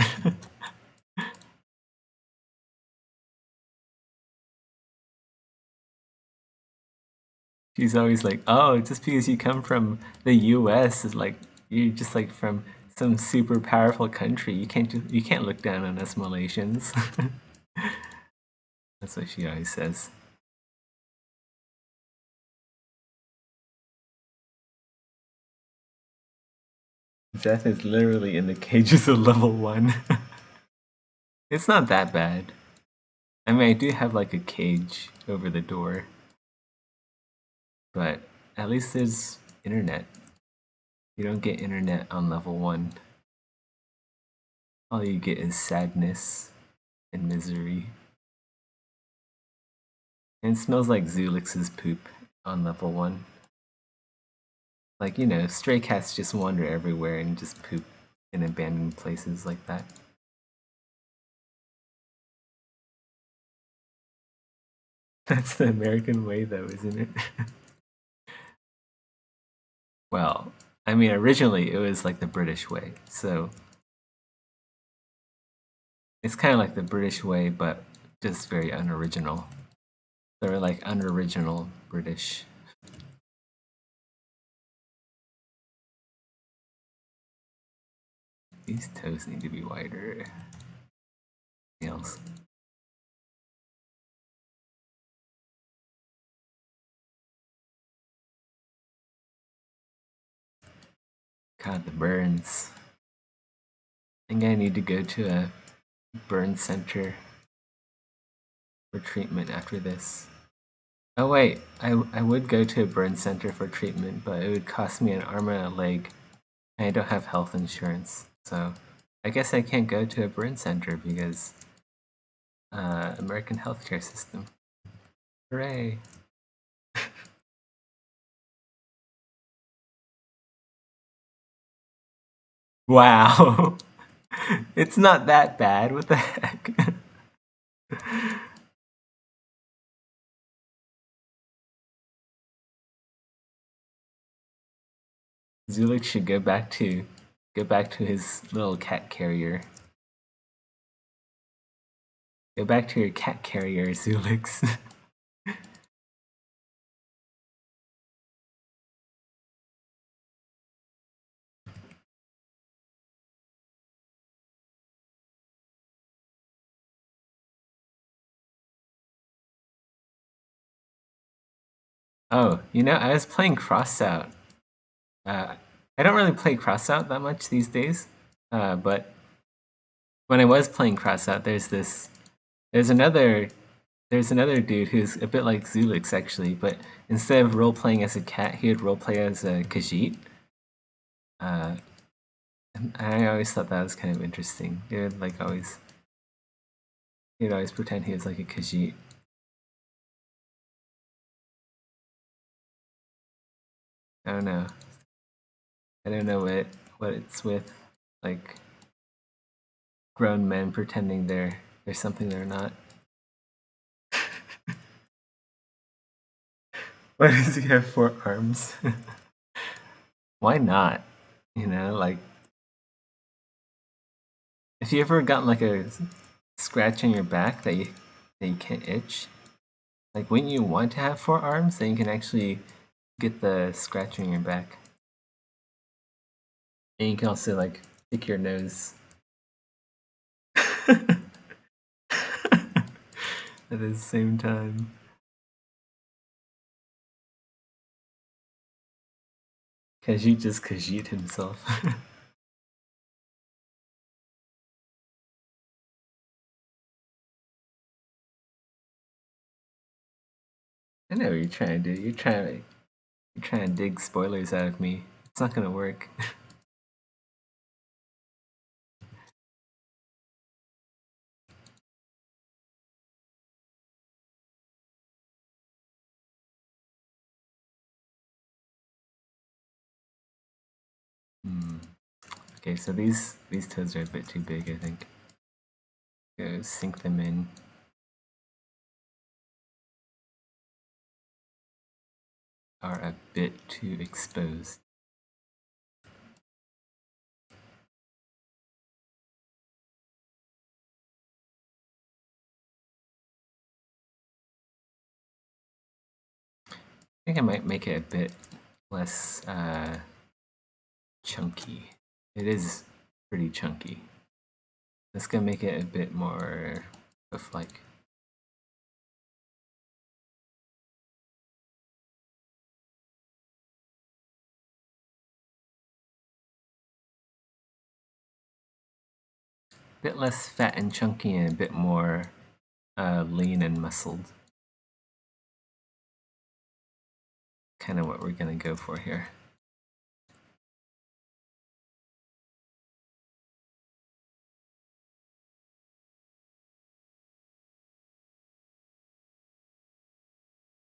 She's always like, "Oh, just because you come from the U.S. is like you're just like from some super powerful country. You can't look down on us Malaysians." That's what she always says. Death is literally in the cages of level 1. It's not that bad. I mean, I do have like a cage over the door, but at least there's internet. You don't get internet on level 1. All you get is sadness and misery. And it smells like Zulix's poop on level 1. Like, you know, stray cats just wander everywhere and just poop in abandoned places like that. That's the American way, though, isn't it? Well, I mean, originally it was like the British way, so it's kind of like the British way, but just very unoriginal. They're like unoriginal British. These toes need to be wider. Nails. God, the burns. I think I need to go to a burn center for treatment after this. Oh wait, I would go to a burn center for treatment, but it would cost me an arm and a leg. I don't have health insurance, so I guess I can't go to a burn center because American healthcare system. Hooray! Wow, it's not that bad. What the heck? Zulik should go back to his little cat carrier. Go back to your cat carrier, Zulix. Oh, you know, I was playing Crossout. I don't really play Crossout that much these days, but when I was playing Crossout, there's another there's another dude who's a bit like Zulix actually, but instead of role playing as a cat, he would role play as a Khajiit. Uh, and I always thought that was kind of interesting. He'd always pretend he was like a Khajiit. I don't know. I don't know what it's with, like grown men pretending they're something they're not. Why does he have 4 arms? Why not? You know, like if you ever gotten like a scratch on your back that you can't itch, like wouldn't you want to have 4 arms? Then you can actually get the scratch on your back, and you can also like pick your nose. At the same time. Khajiit just Khajiit himself. I know what you're trying to do. You're trying to dig spoilers out of me. It's not gonna work. Hmm. Okay, so these toes are a bit too big, I think. Go sink them in. Are a bit too exposed. I think I might make it a bit less chunky. It is pretty chunky. Let's go make it a bit more of like. A bit less fat and chunky and a bit more lean and muscled. Kind of what we're gonna go for here.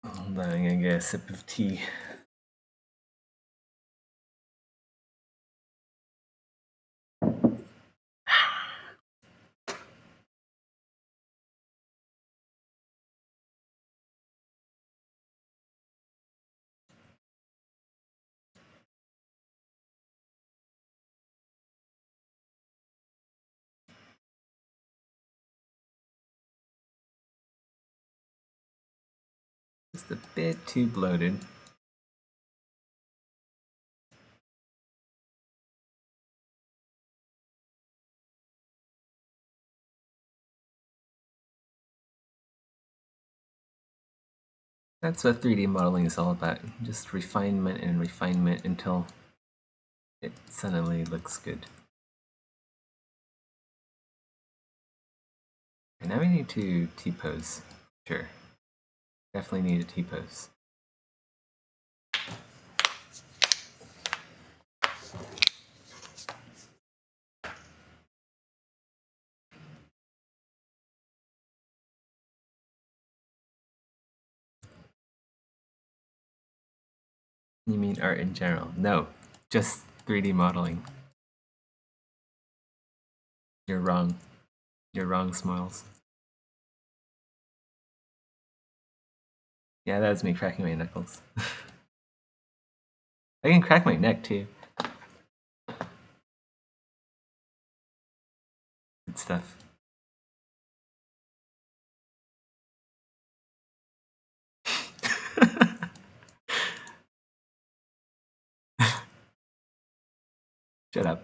Hold on, I'm gonna get a sip of tea. Just a bit too bloated. That's what 3D modeling is all about. Just refinement and refinement until it suddenly looks good. And now we need to T-pose. Sure. Definitely need a T-pose. You mean art in general? No, just 3D modeling. You're wrong. You're wrong, Smiles. Yeah, that was me cracking my knuckles. I can crack my neck too. Good stuff. Shut up.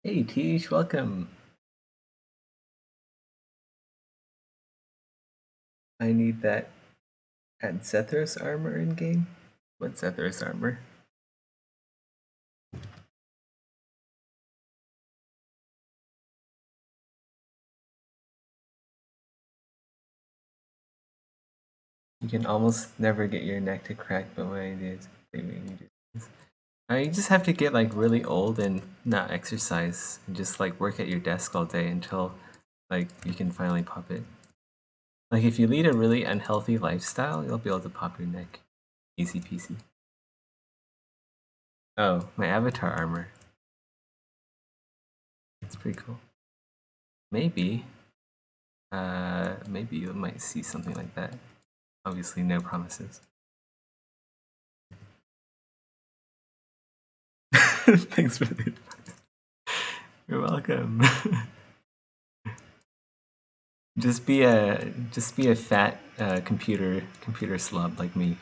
Hey, Tish, welcome. I need that at Zethros armor in game. What's Zethros armor? You can almost never get your neck to crack, but my idea is they really do this. You just have to get like really old and not exercise and just like work at your desk all day until like you can finally pop it. Like if you lead a really unhealthy lifestyle, you'll be able to pop your neck. Easy peasy. Oh, my avatar armor. It's pretty cool. Maybe. Maybe you might see something like that. Obviously, no promises. Thanks for the advice. You're welcome. Just be a fat computer slob like me,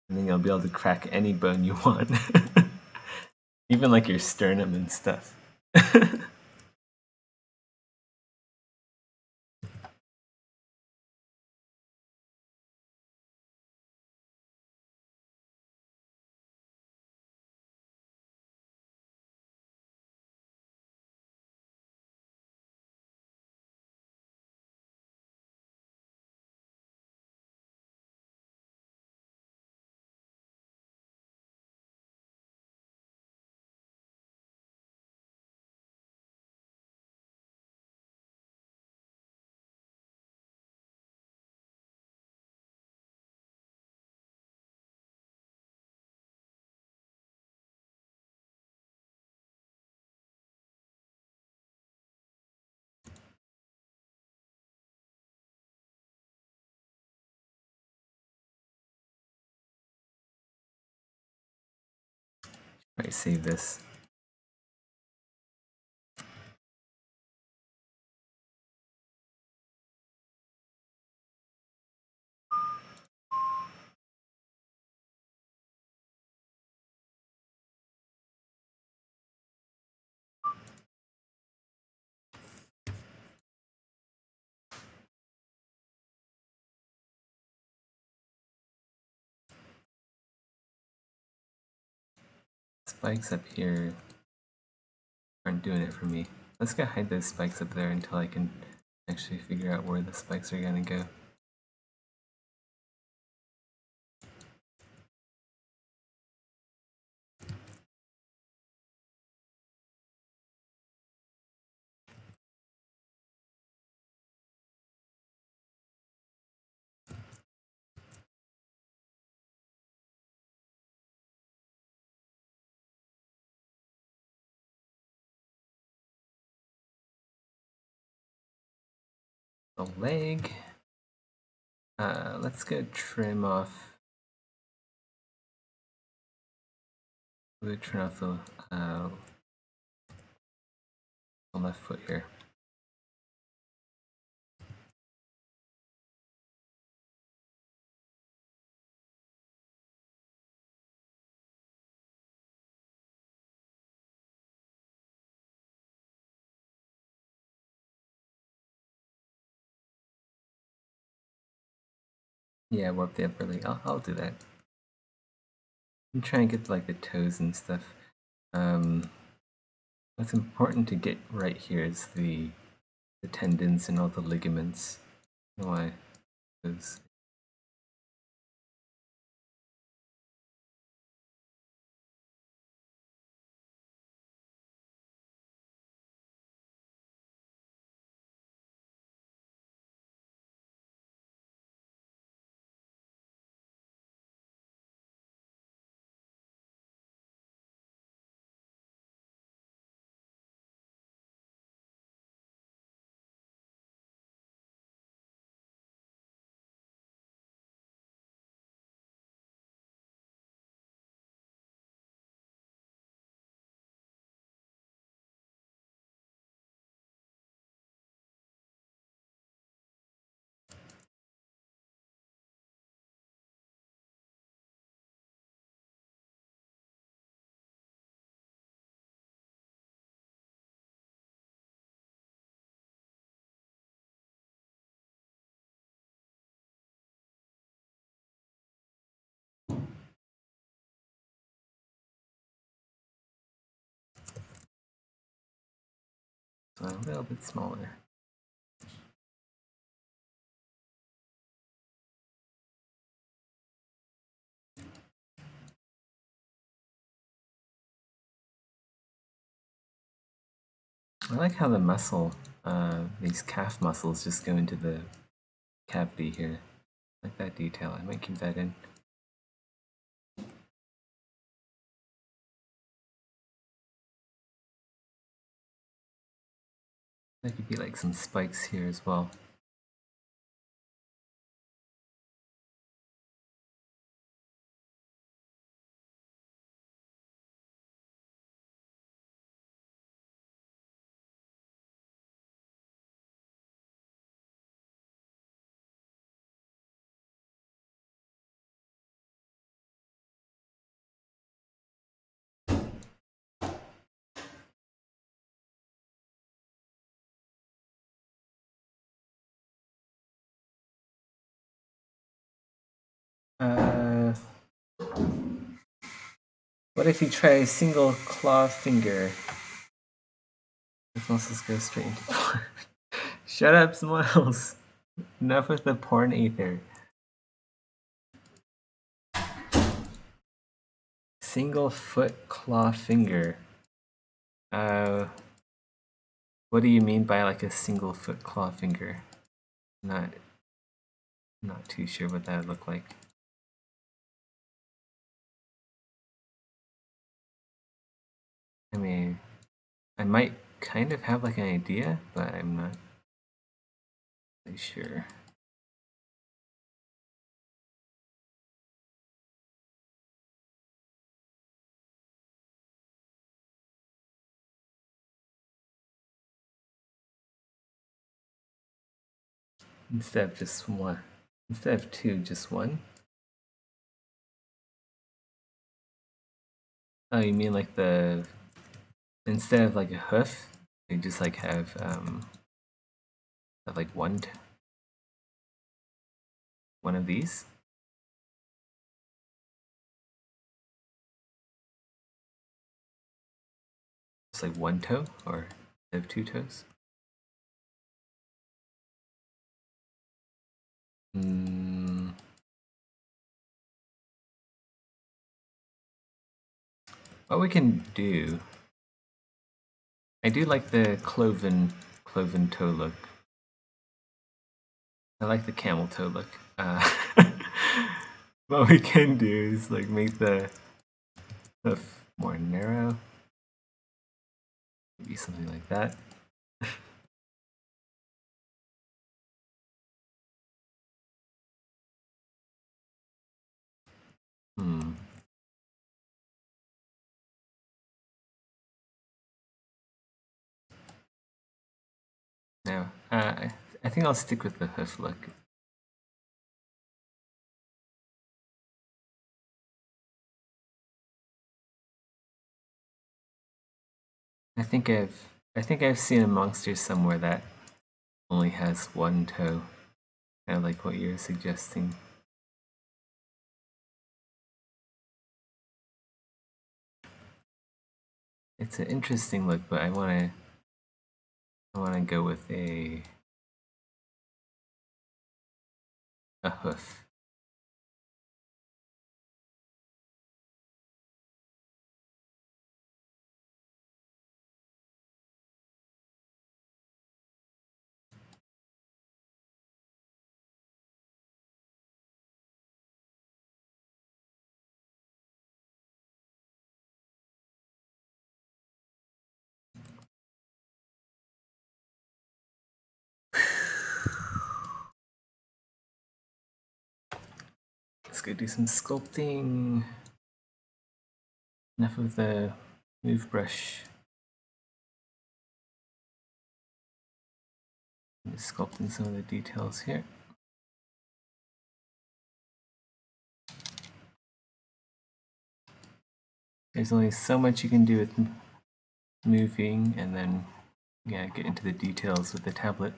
and then you'll be able to crack any bone you want, even like your sternum and stuff. Might save this. Spikes up here aren't doing it for me. Let's go hide those spikes up there until I can actually figure out where the spikes are gonna go. The leg. Let's go trim off. We'll trim off the left foot here. Yeah, warp the upper leg. I'll do that. I'm trying to get like the toes and stuff. What's important to get right here is the tendons and all the ligaments. Why? Because so a little bit smaller. I like how the muscle, these calf muscles just go into the cavity here. I like that detail. I might keep that in. There could be like some spikes here as well. What if you try a single claw finger? Those muscles go straight into porn. Shut up, Smiles! Enough with the porn ether. Single foot claw finger. What do you mean by like a single foot claw finger? Not too sure what that would look like. I mean, I might kind of have like an idea, but I'm not really sure. Instead of just one. Instead of two, just one? Oh, you mean like the... Instead of like a hoof, they just like have like one of these? Just like one toe? Or they have two toes? What we can do... I do like the cloven toe look. I like the camel toe look. What we can do is like make the hoof more narrow. Maybe something like that. Hmm. No, I think I'll stick with the hoof look. I think I've seen a monster somewhere that only has one toe, kind of like what you're suggesting. It's an interesting look, but I wanna go with a hoof. Let's go do some sculpting. Enough of the move brush. Just sculpting some of the details here. There's only so much you can do with moving, and then yeah, get into the details with the tablet.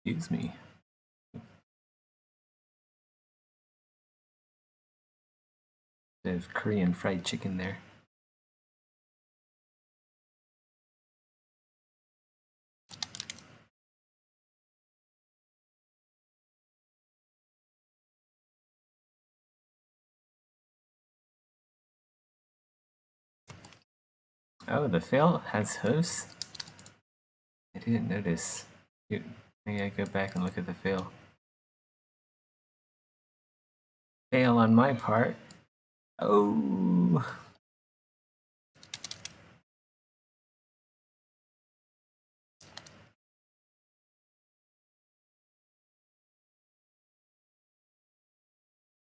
Excuse me. Bit of Korean fried chicken there. Oh, the fail has hooves? I didn't notice. Maybe I go back and look at the fail. Fail on my part. Oh.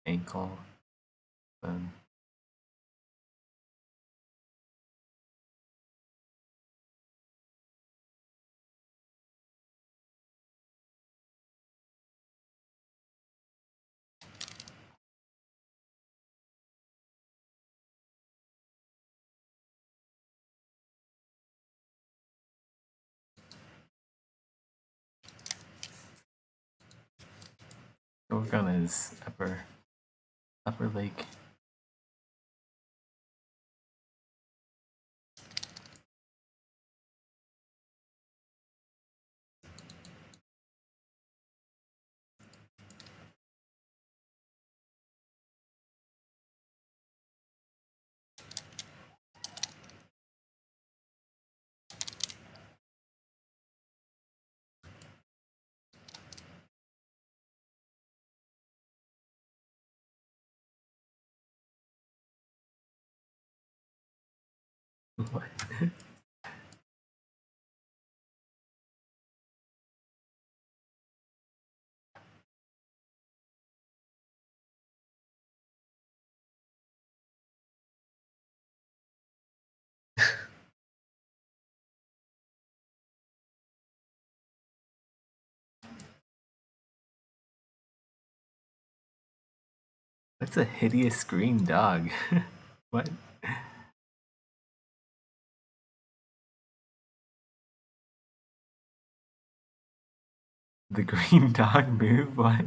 Ankle. Um, work on his upper leg. What? That's a hideous green dog. What? The green dog move? What?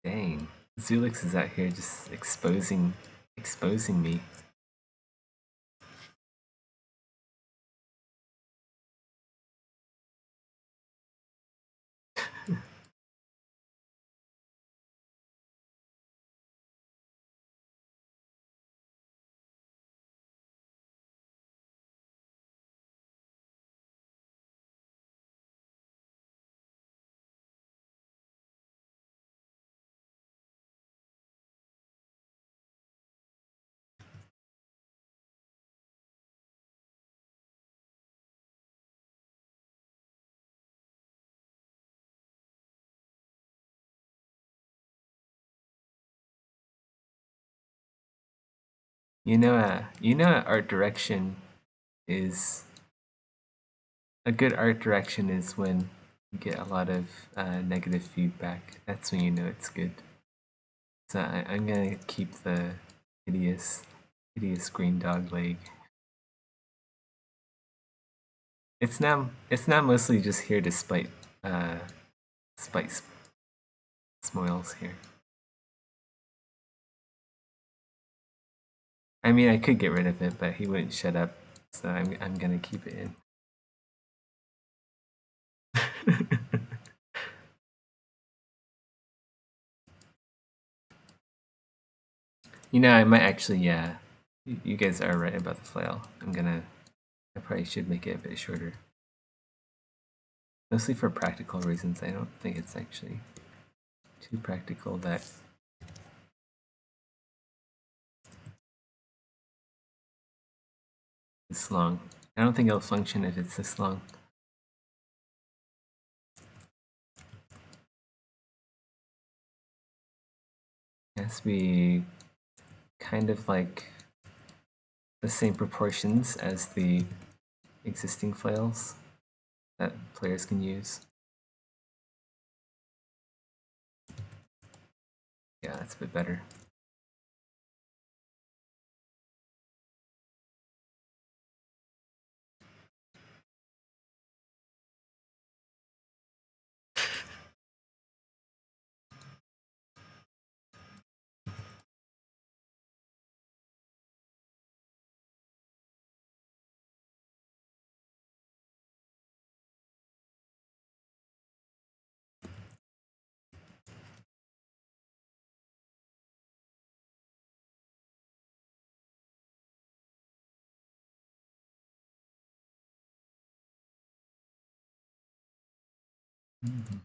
Dang. Zulix is out here just exposing me. Art direction is a good art direction is when you get a lot of negative feedback. That's when you know it's good. So I'm gonna keep the hideous, hideous green dog leg. It's now mostly just here to spite Smoils here. I mean, I could get rid of it, but he wouldn't shut up, so I'm gonna keep it in. I might actually, yeah. You guys are right about the flail. I probably should make it a bit shorter. Mostly for practical reasons. I don't think it's actually too practical that it's long. I don't think it'll function if it's this long. It has to be kind of like the same proportions as the existing flails that players can use. Yeah, that's a bit better. Mm-hmm.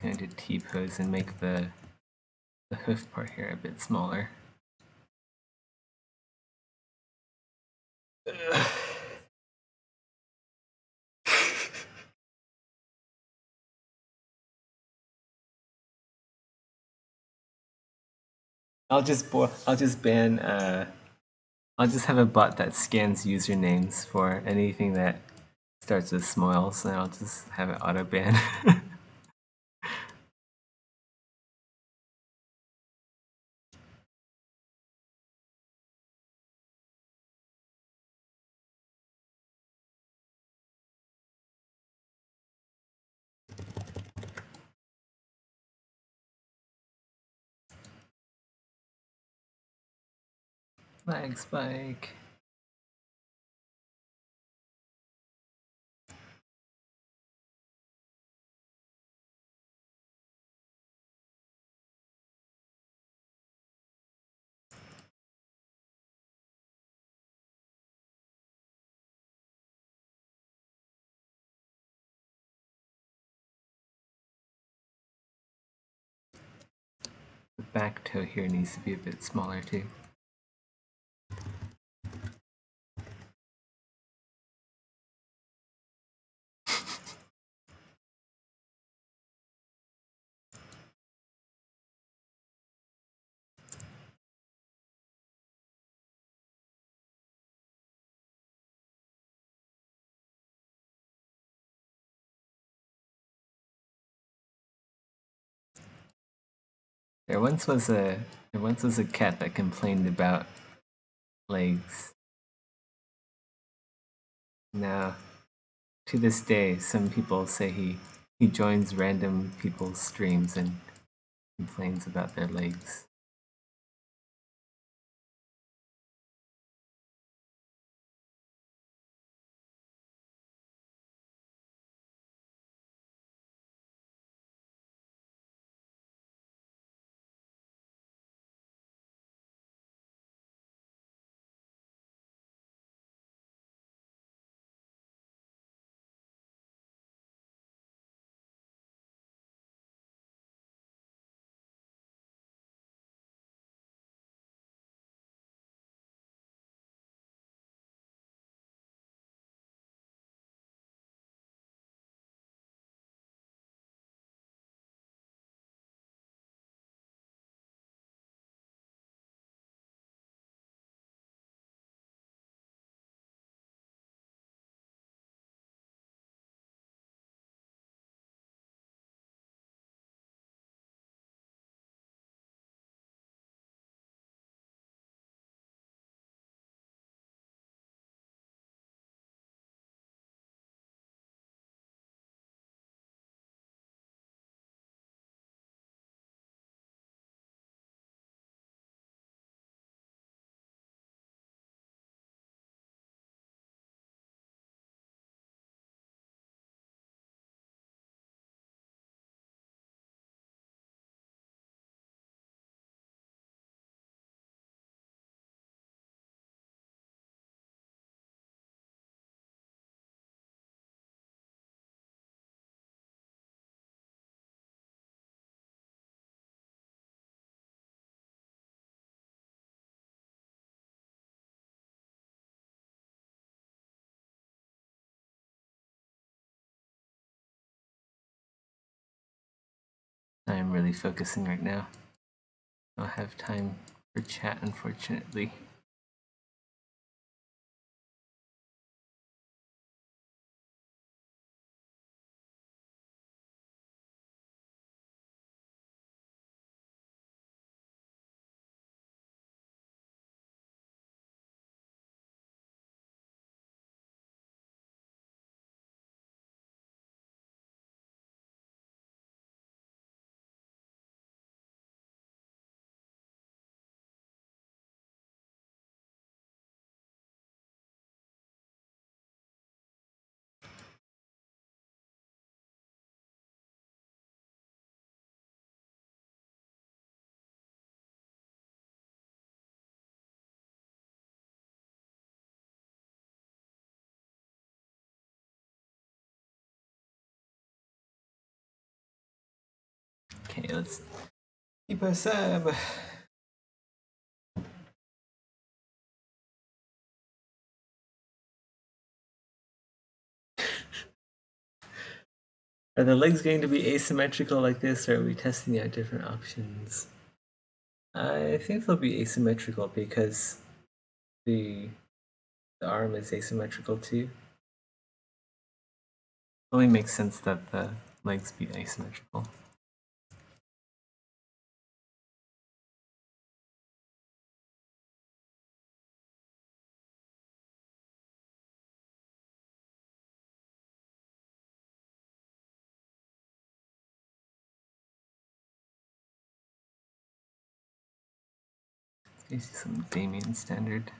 Gonna do T-pose and make the hoof part here a bit smaller. I'll just ban I'll just have a bot that scans usernames for anything that starts with smiles, and I'll just have it auto ban. Lag spike. The back toe here needs to be a bit smaller too. There once was a cat that complained about legs. Now, to this day, some people say he joins random people's streams and complains about their legs. I am really focusing right now. I don't have time for chat, unfortunately. Okay, let's keep a sub. Are the legs going to be asymmetrical like this, or are we testing out different options? I think they'll be asymmetrical because the the arm is asymmetrical too. It only makes sense that the legs be asymmetrical. You see some Damien standard.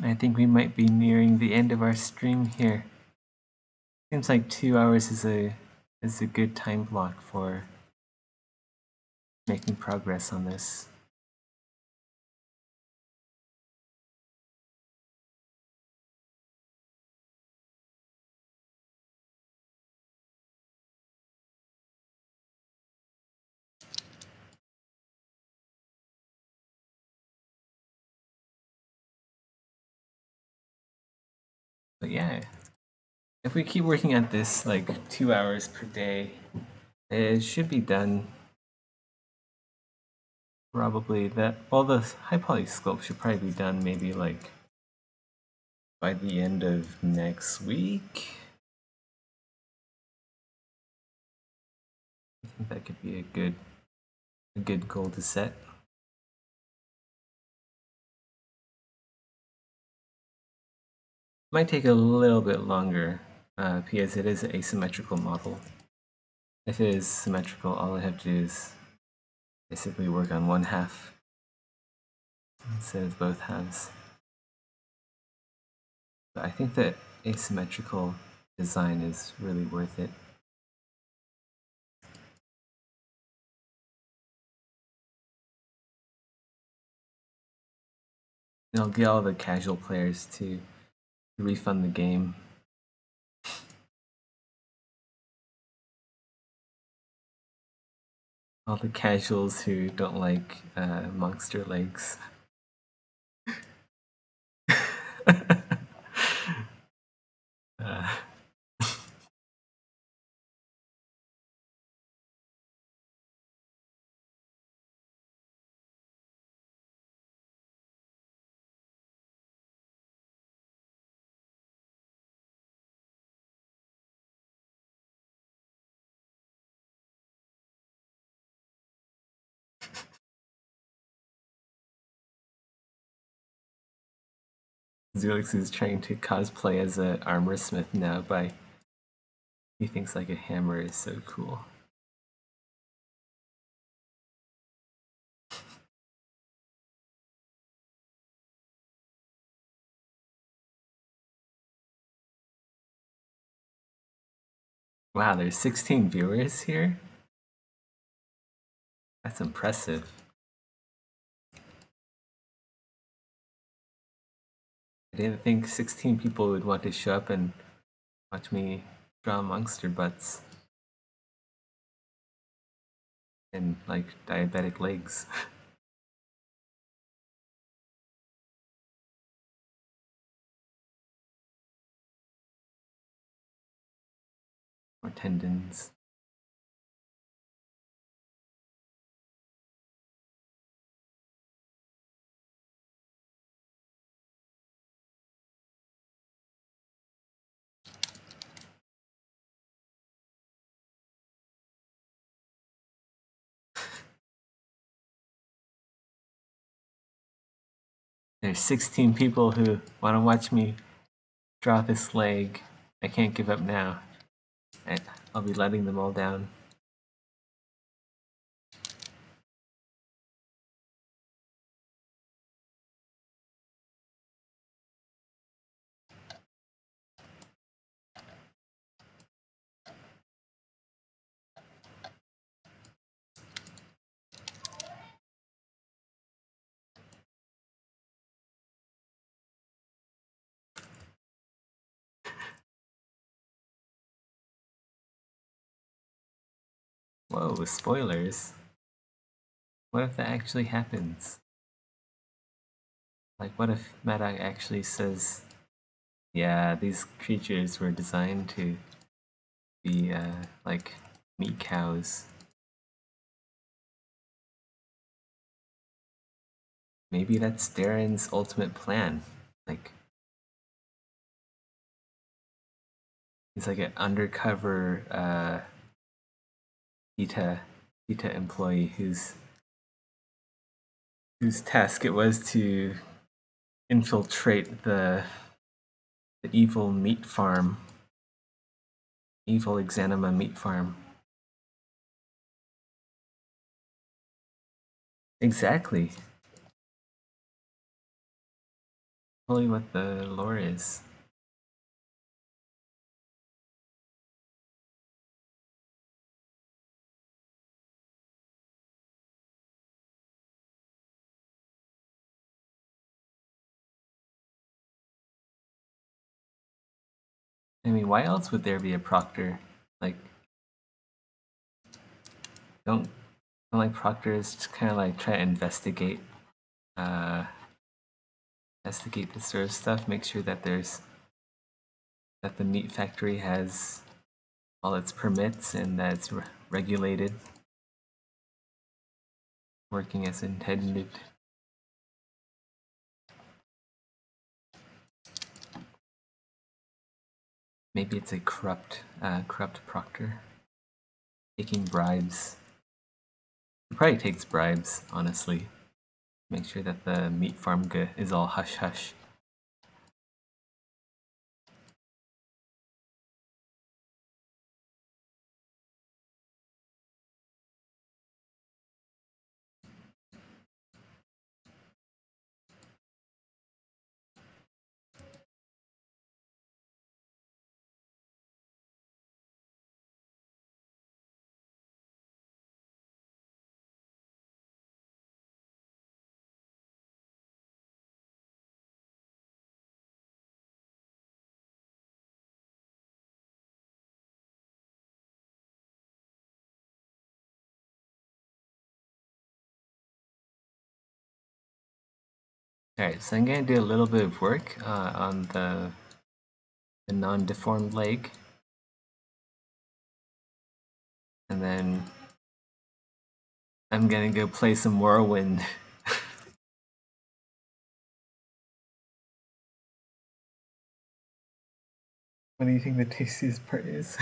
I think we might be nearing the end of our stream here. Seems like 2 hours is a good time block for making progress on this. But yeah, if we keep working at this like 2 hours per day, it should be done. Probably that all the high poly sculpt should probably be done maybe like by the end of next week. I think that could be a good goal to set. Might take a little bit longer because it is an asymmetrical model. If it is symmetrical, all I have to do is basically work on one half instead of both halves. But I think that asymmetrical design is really worth it. And I'll get all the casual players to refund the game. All the casuals who don't like monster legs. uh, Zulix is trying to cosplay as an armor smith now by he thinks like a hammer is so cool. Wow, there's 16 viewers here? That's impressive. I didn't think 16 people would want to show up and watch me draw monster butts and like diabetic legs. Or tendons. There's 16 people who want to watch me draw this leg. I can't give up now. I'll be letting them all down. Whoa, spoilers. What if that actually happens? Like, what if Meta actually says, yeah, these creatures were designed to be, like, meat cows? Maybe that's Darren's ultimate plan. Like, he's like an undercover, PETA employee whose task it was to infiltrate the evil meat farm, evil Exanima meat farm. Exactly. Totally what the lore is. I mean, why else would there be a proctor? Like, don't like proctors just kind of like try to uh, investigate this sort of stuff, make sure that that the meat factory has all its permits and that it's regulated, working as intended. Maybe it's a corrupt proctor taking bribes. He probably takes bribes, honestly. Make sure that the meat farm is all hush hush. Alright, so I'm gonna do a little bit of work on the non-deformed leg. And then I'm gonna go play some Whirlwind. What do you think the tastiest part is?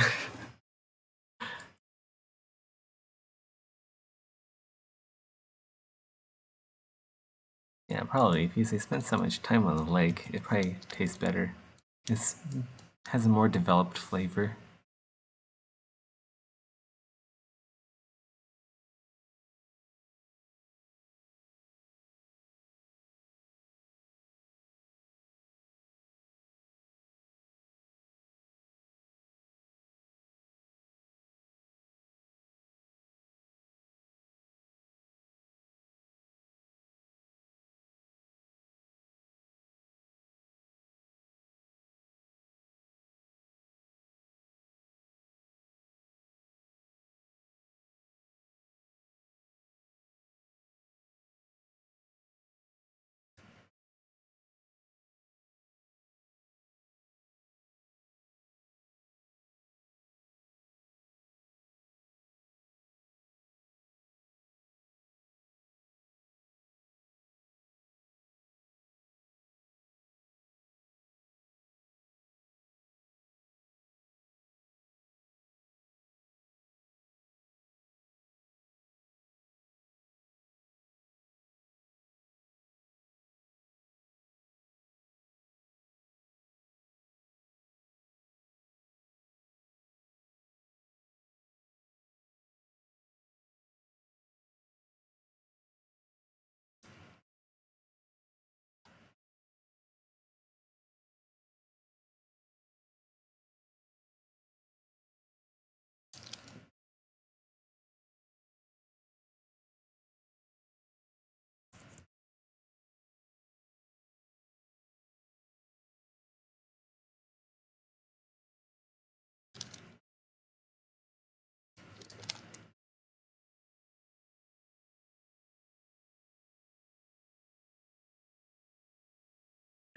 Yeah, probably. Because they spend so much time on the leg, it probably tastes better. It has a more developed flavor.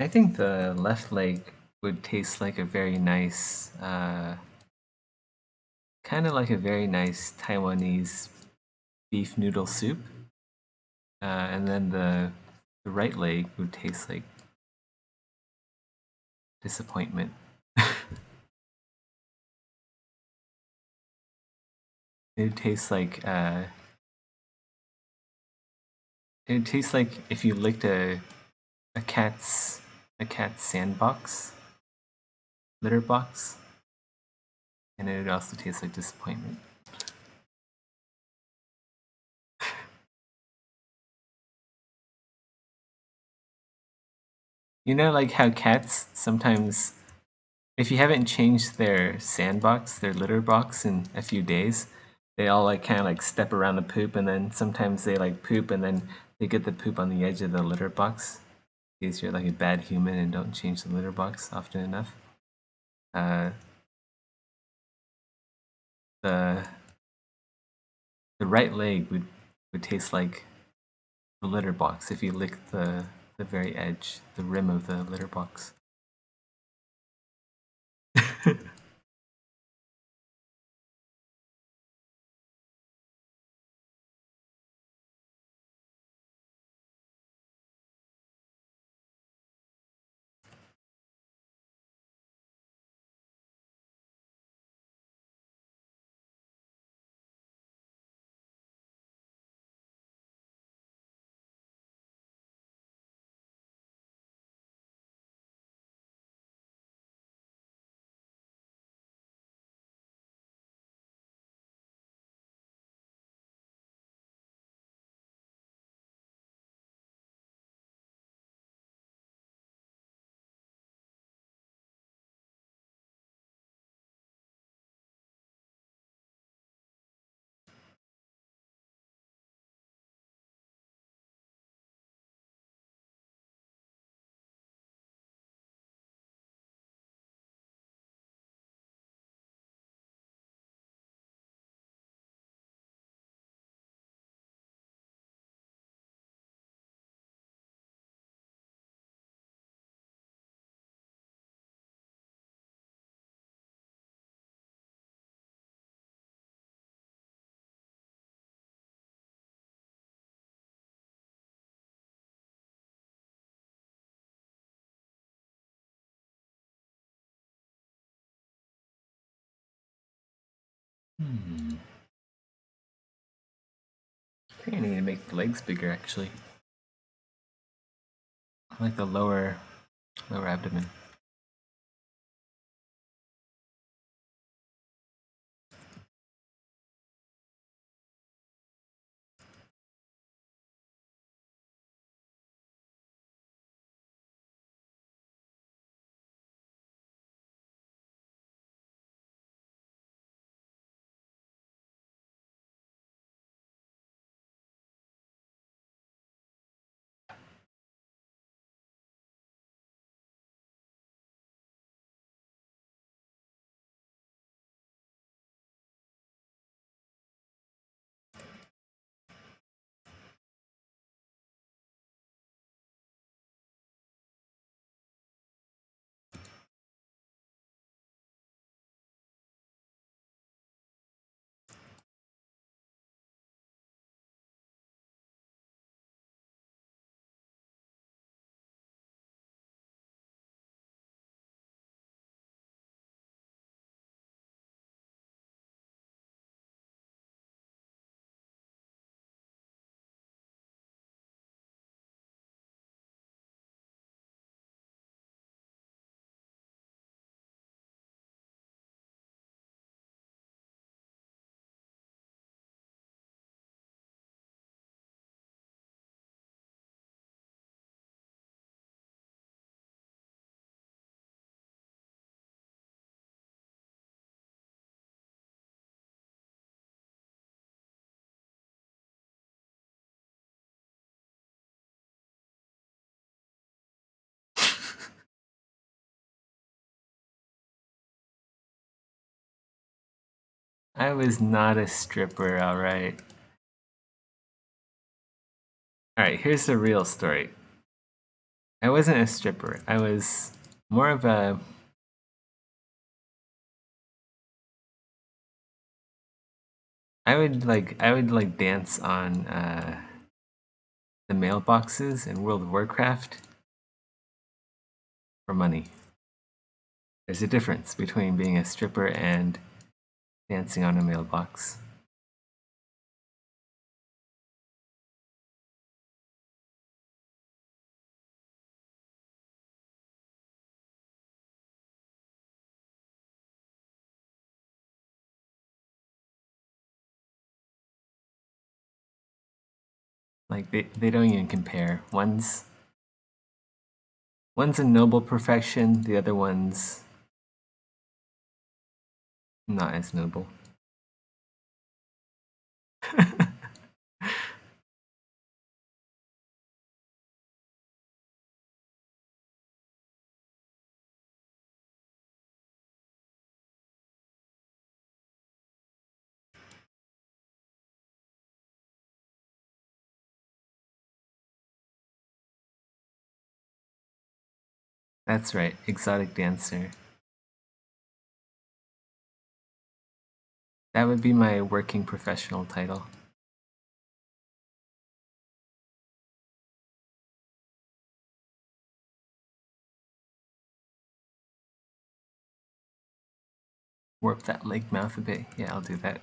I think the left leg would taste like a very nice, kind of like a very nice Taiwanese beef noodle soup. And then the right leg would taste like disappointment. It would taste like it would taste like if you licked a cat's a cat's sandbox litter box, and it would also taste like disappointment. You know, like how cats sometimes, if you haven't changed their sandbox, their litter box in a few days, they all like kind of like step around the poop, and then sometimes they like poop, and then they get the poop on the edge of the litter box. Because you're like a bad human and don't change the litter box often enough. Uh, the the right leg would taste like the litter box if you lick the very edge, the rim of the litter box. Hmm. I think I need to make the legs bigger actually. I like the lower abdomen. I was not a stripper, alright. Alright, here's the real story. I wasn't a stripper. I was more of a. I would like dance on the mailboxes in World of Warcraft for money. There's a difference between being a stripper and dancing on a mailbox. Like they don't even compare. One's a noble perfection, the other one's not as noble. That's right, exotic dancer. That would be my working professional title. Warp that leg mouth a bit. Yeah, I'll do that.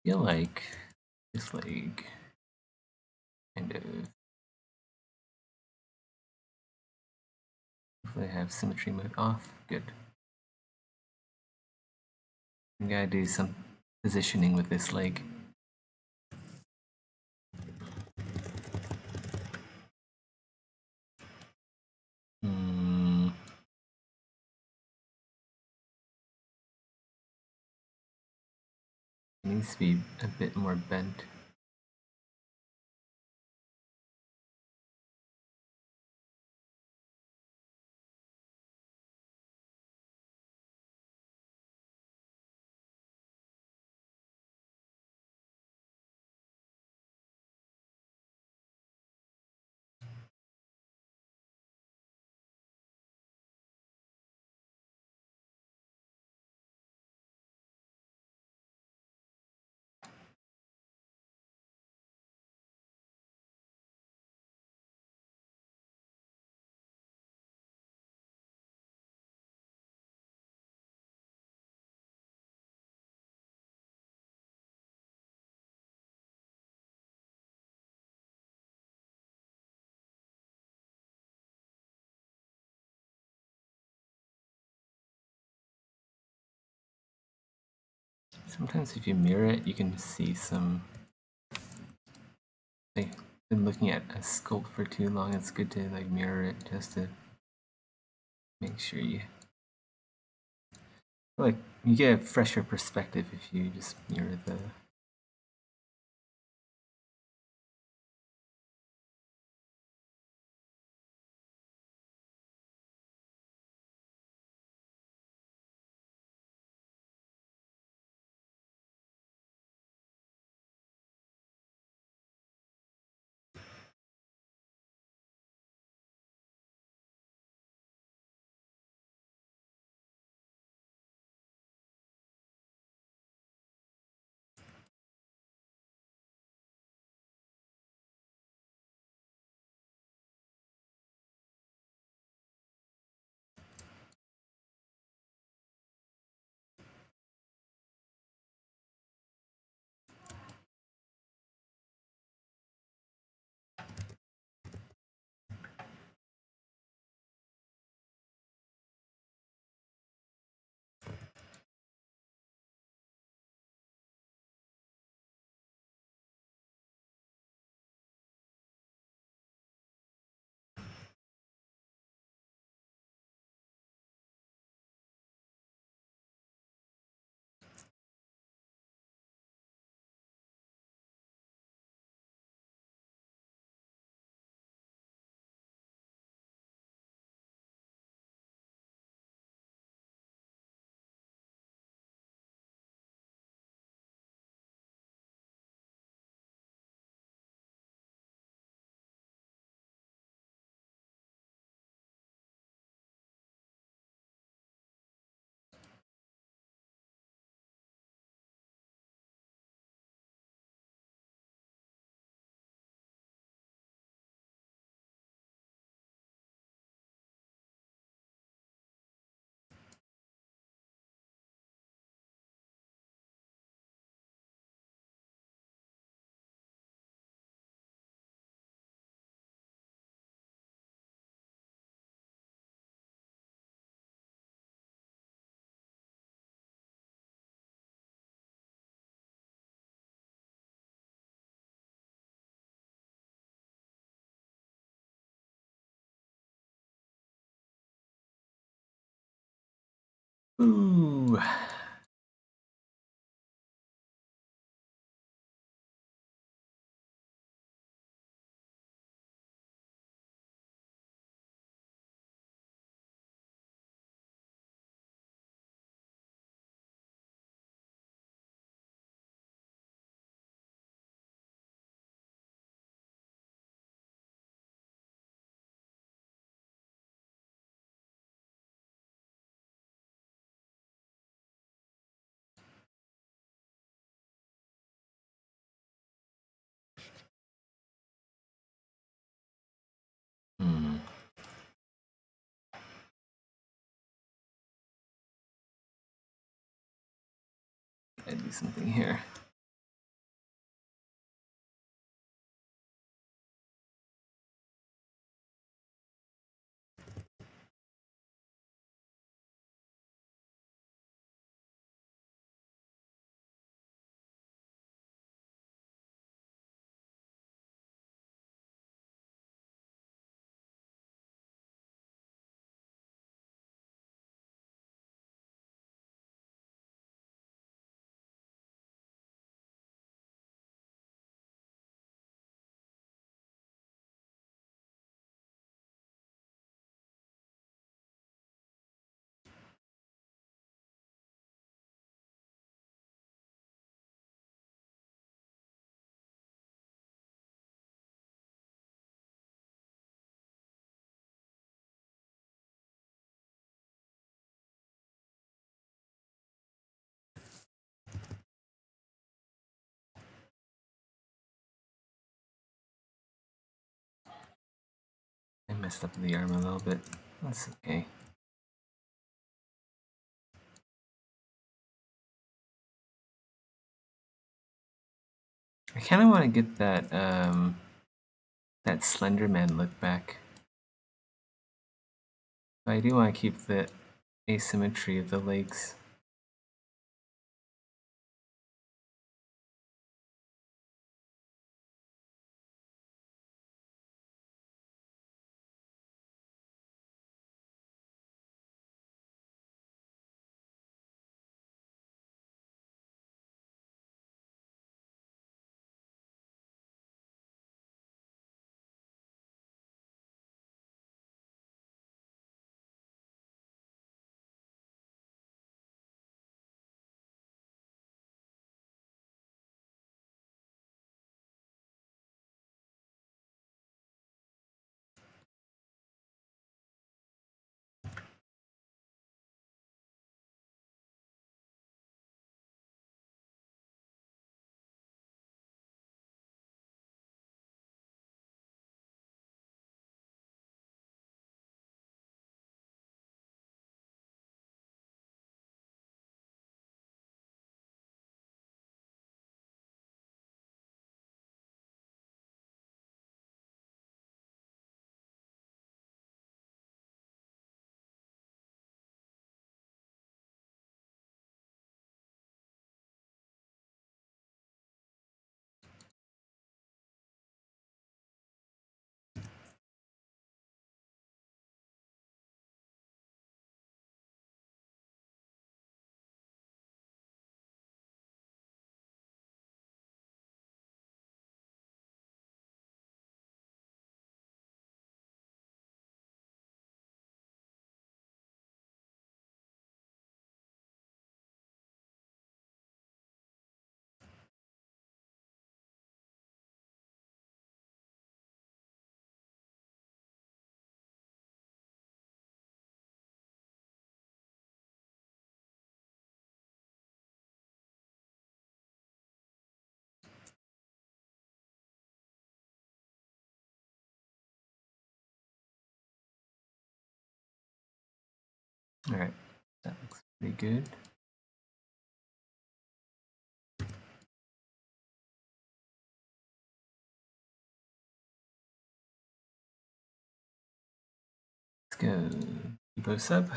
Feel like this leg kind of. Hopefully I have symmetry mode off. Good. I'm gonna do some positioning with this leg. Hmm. It needs to be a bit more bent. Sometimes if you mirror it, you can see some. Like, been looking at a sculpt for too long. It's good to like mirror it just to make sure you like you get a fresher perspective if you just mirror the. Ooh. Hmm. Gotta do something here. I messed up the arm a little bit. That's okay. I kind of want to get that Slenderman look back. But I do want to keep the asymmetry of the legs. Alright, that looks pretty good. Let's go. Depot sub.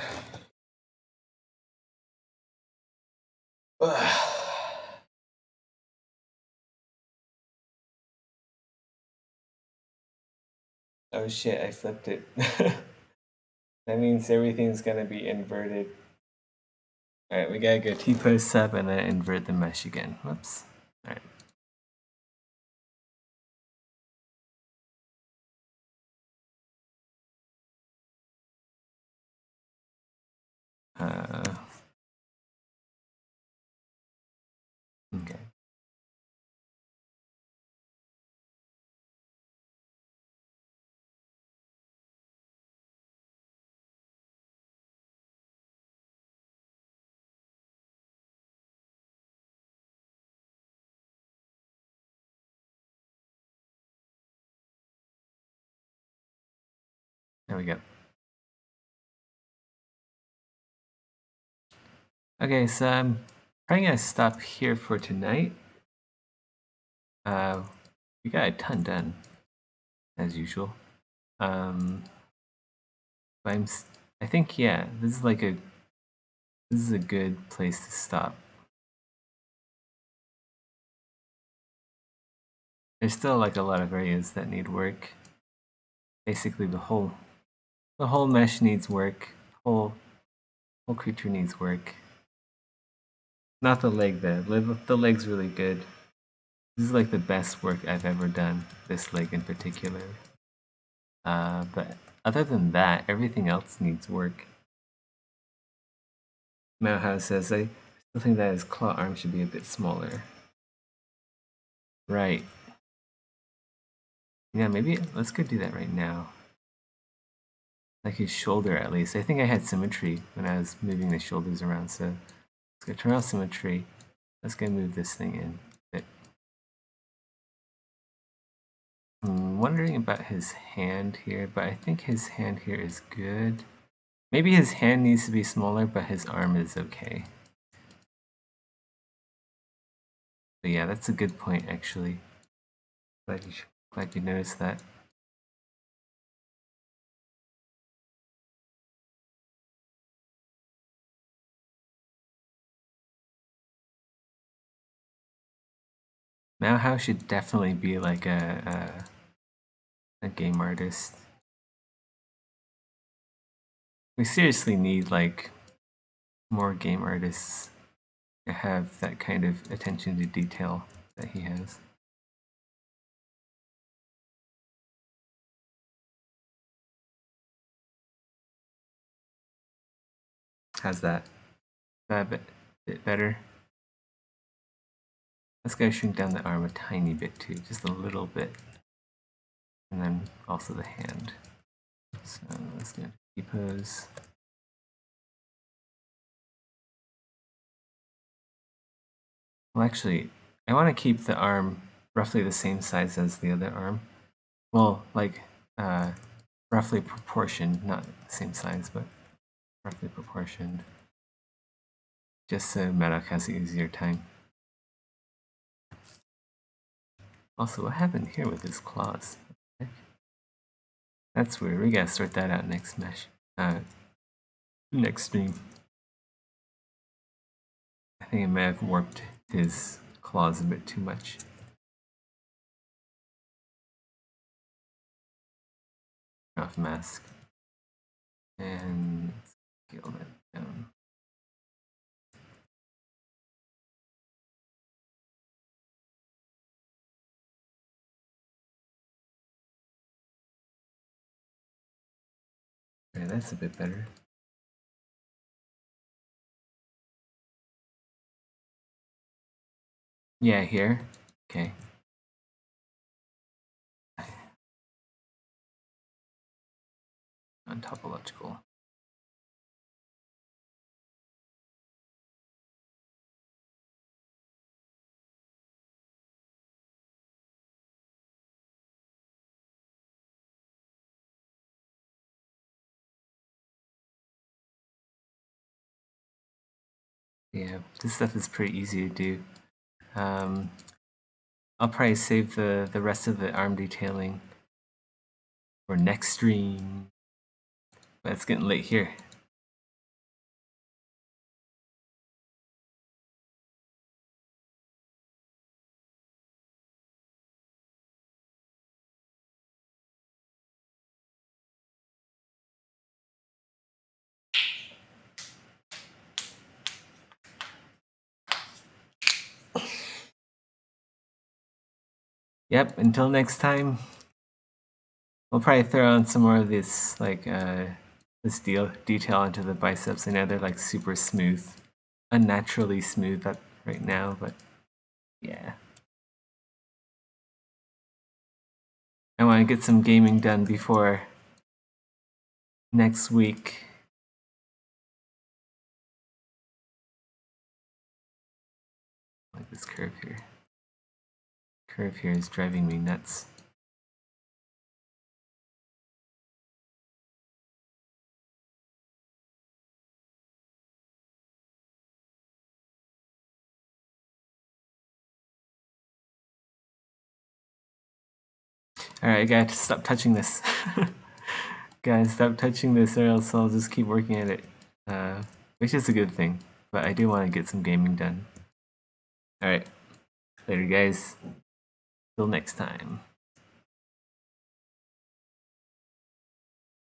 Oh shit, I flipped it. That means everything's gonna be inverted. Alright, we gotta go T-pose sub and then invert the mesh again. Whoops. Alright. Okay. There we go. Okay, so I'm probably gonna stop here for tonight. We got a ton done, as usual. But I think yeah, this is a good place to stop. There's still like a lot of areas that need work. Basically, the whole mesh needs work. Whole creature needs work. Not the leg though. The leg's really good. This is like the best work I've ever done. This leg in particular. But other than that, everything else needs work. Malhouse says, I still think that his claw arm should be a bit smaller. Right. Yeah, maybe let's go do that right now. Like his shoulder at least. I think I had symmetry when I was moving the shoulders around, so let's go turn off symmetry. Let's go move this thing in a bit. I'm wondering about his hand here, but I think his hand here is good. Maybe his hand needs to be smaller, but his arm is okay. But yeah, that's a good point actually. Glad you noticed that. Now How should definitely be like a game artist. We seriously need like more game artists to have that kind of attention to detail that he has. How's that? That bit better? Let's go shrink down the arm a tiny bit too, just a little bit. And then also the hand. So let's go T-pose. Well, actually, I want to keep the arm roughly the same size as the other arm. Well, like roughly proportioned, not the same size, but roughly proportioned. Just so Medoc has an easier time. Also, what happened here with his claws? That's weird. We gotta sort that out next mesh. Next stream. I think I may have warped his claws a bit too much. Off mask. And scale that down. Okay, that's a bit better. Yeah, here. Okay. On topological. Yeah, this stuff is pretty easy to do. I'll probably save the rest of the arm detailing for next stream. But it's getting late here. Yep, until next time, we'll probably throw on some more of this, like, this detail into the biceps. I know they're like super smooth, unnaturally smooth right now, but yeah. I want to get some gaming done before next week. Like this curve here. Curve here is driving me nuts. Alright, I gotta stop touching this. Guys, stop touching this or else I'll just keep working at it. Which is a good thing, but I do want to get some gaming done. Alright, later guys. Till next time.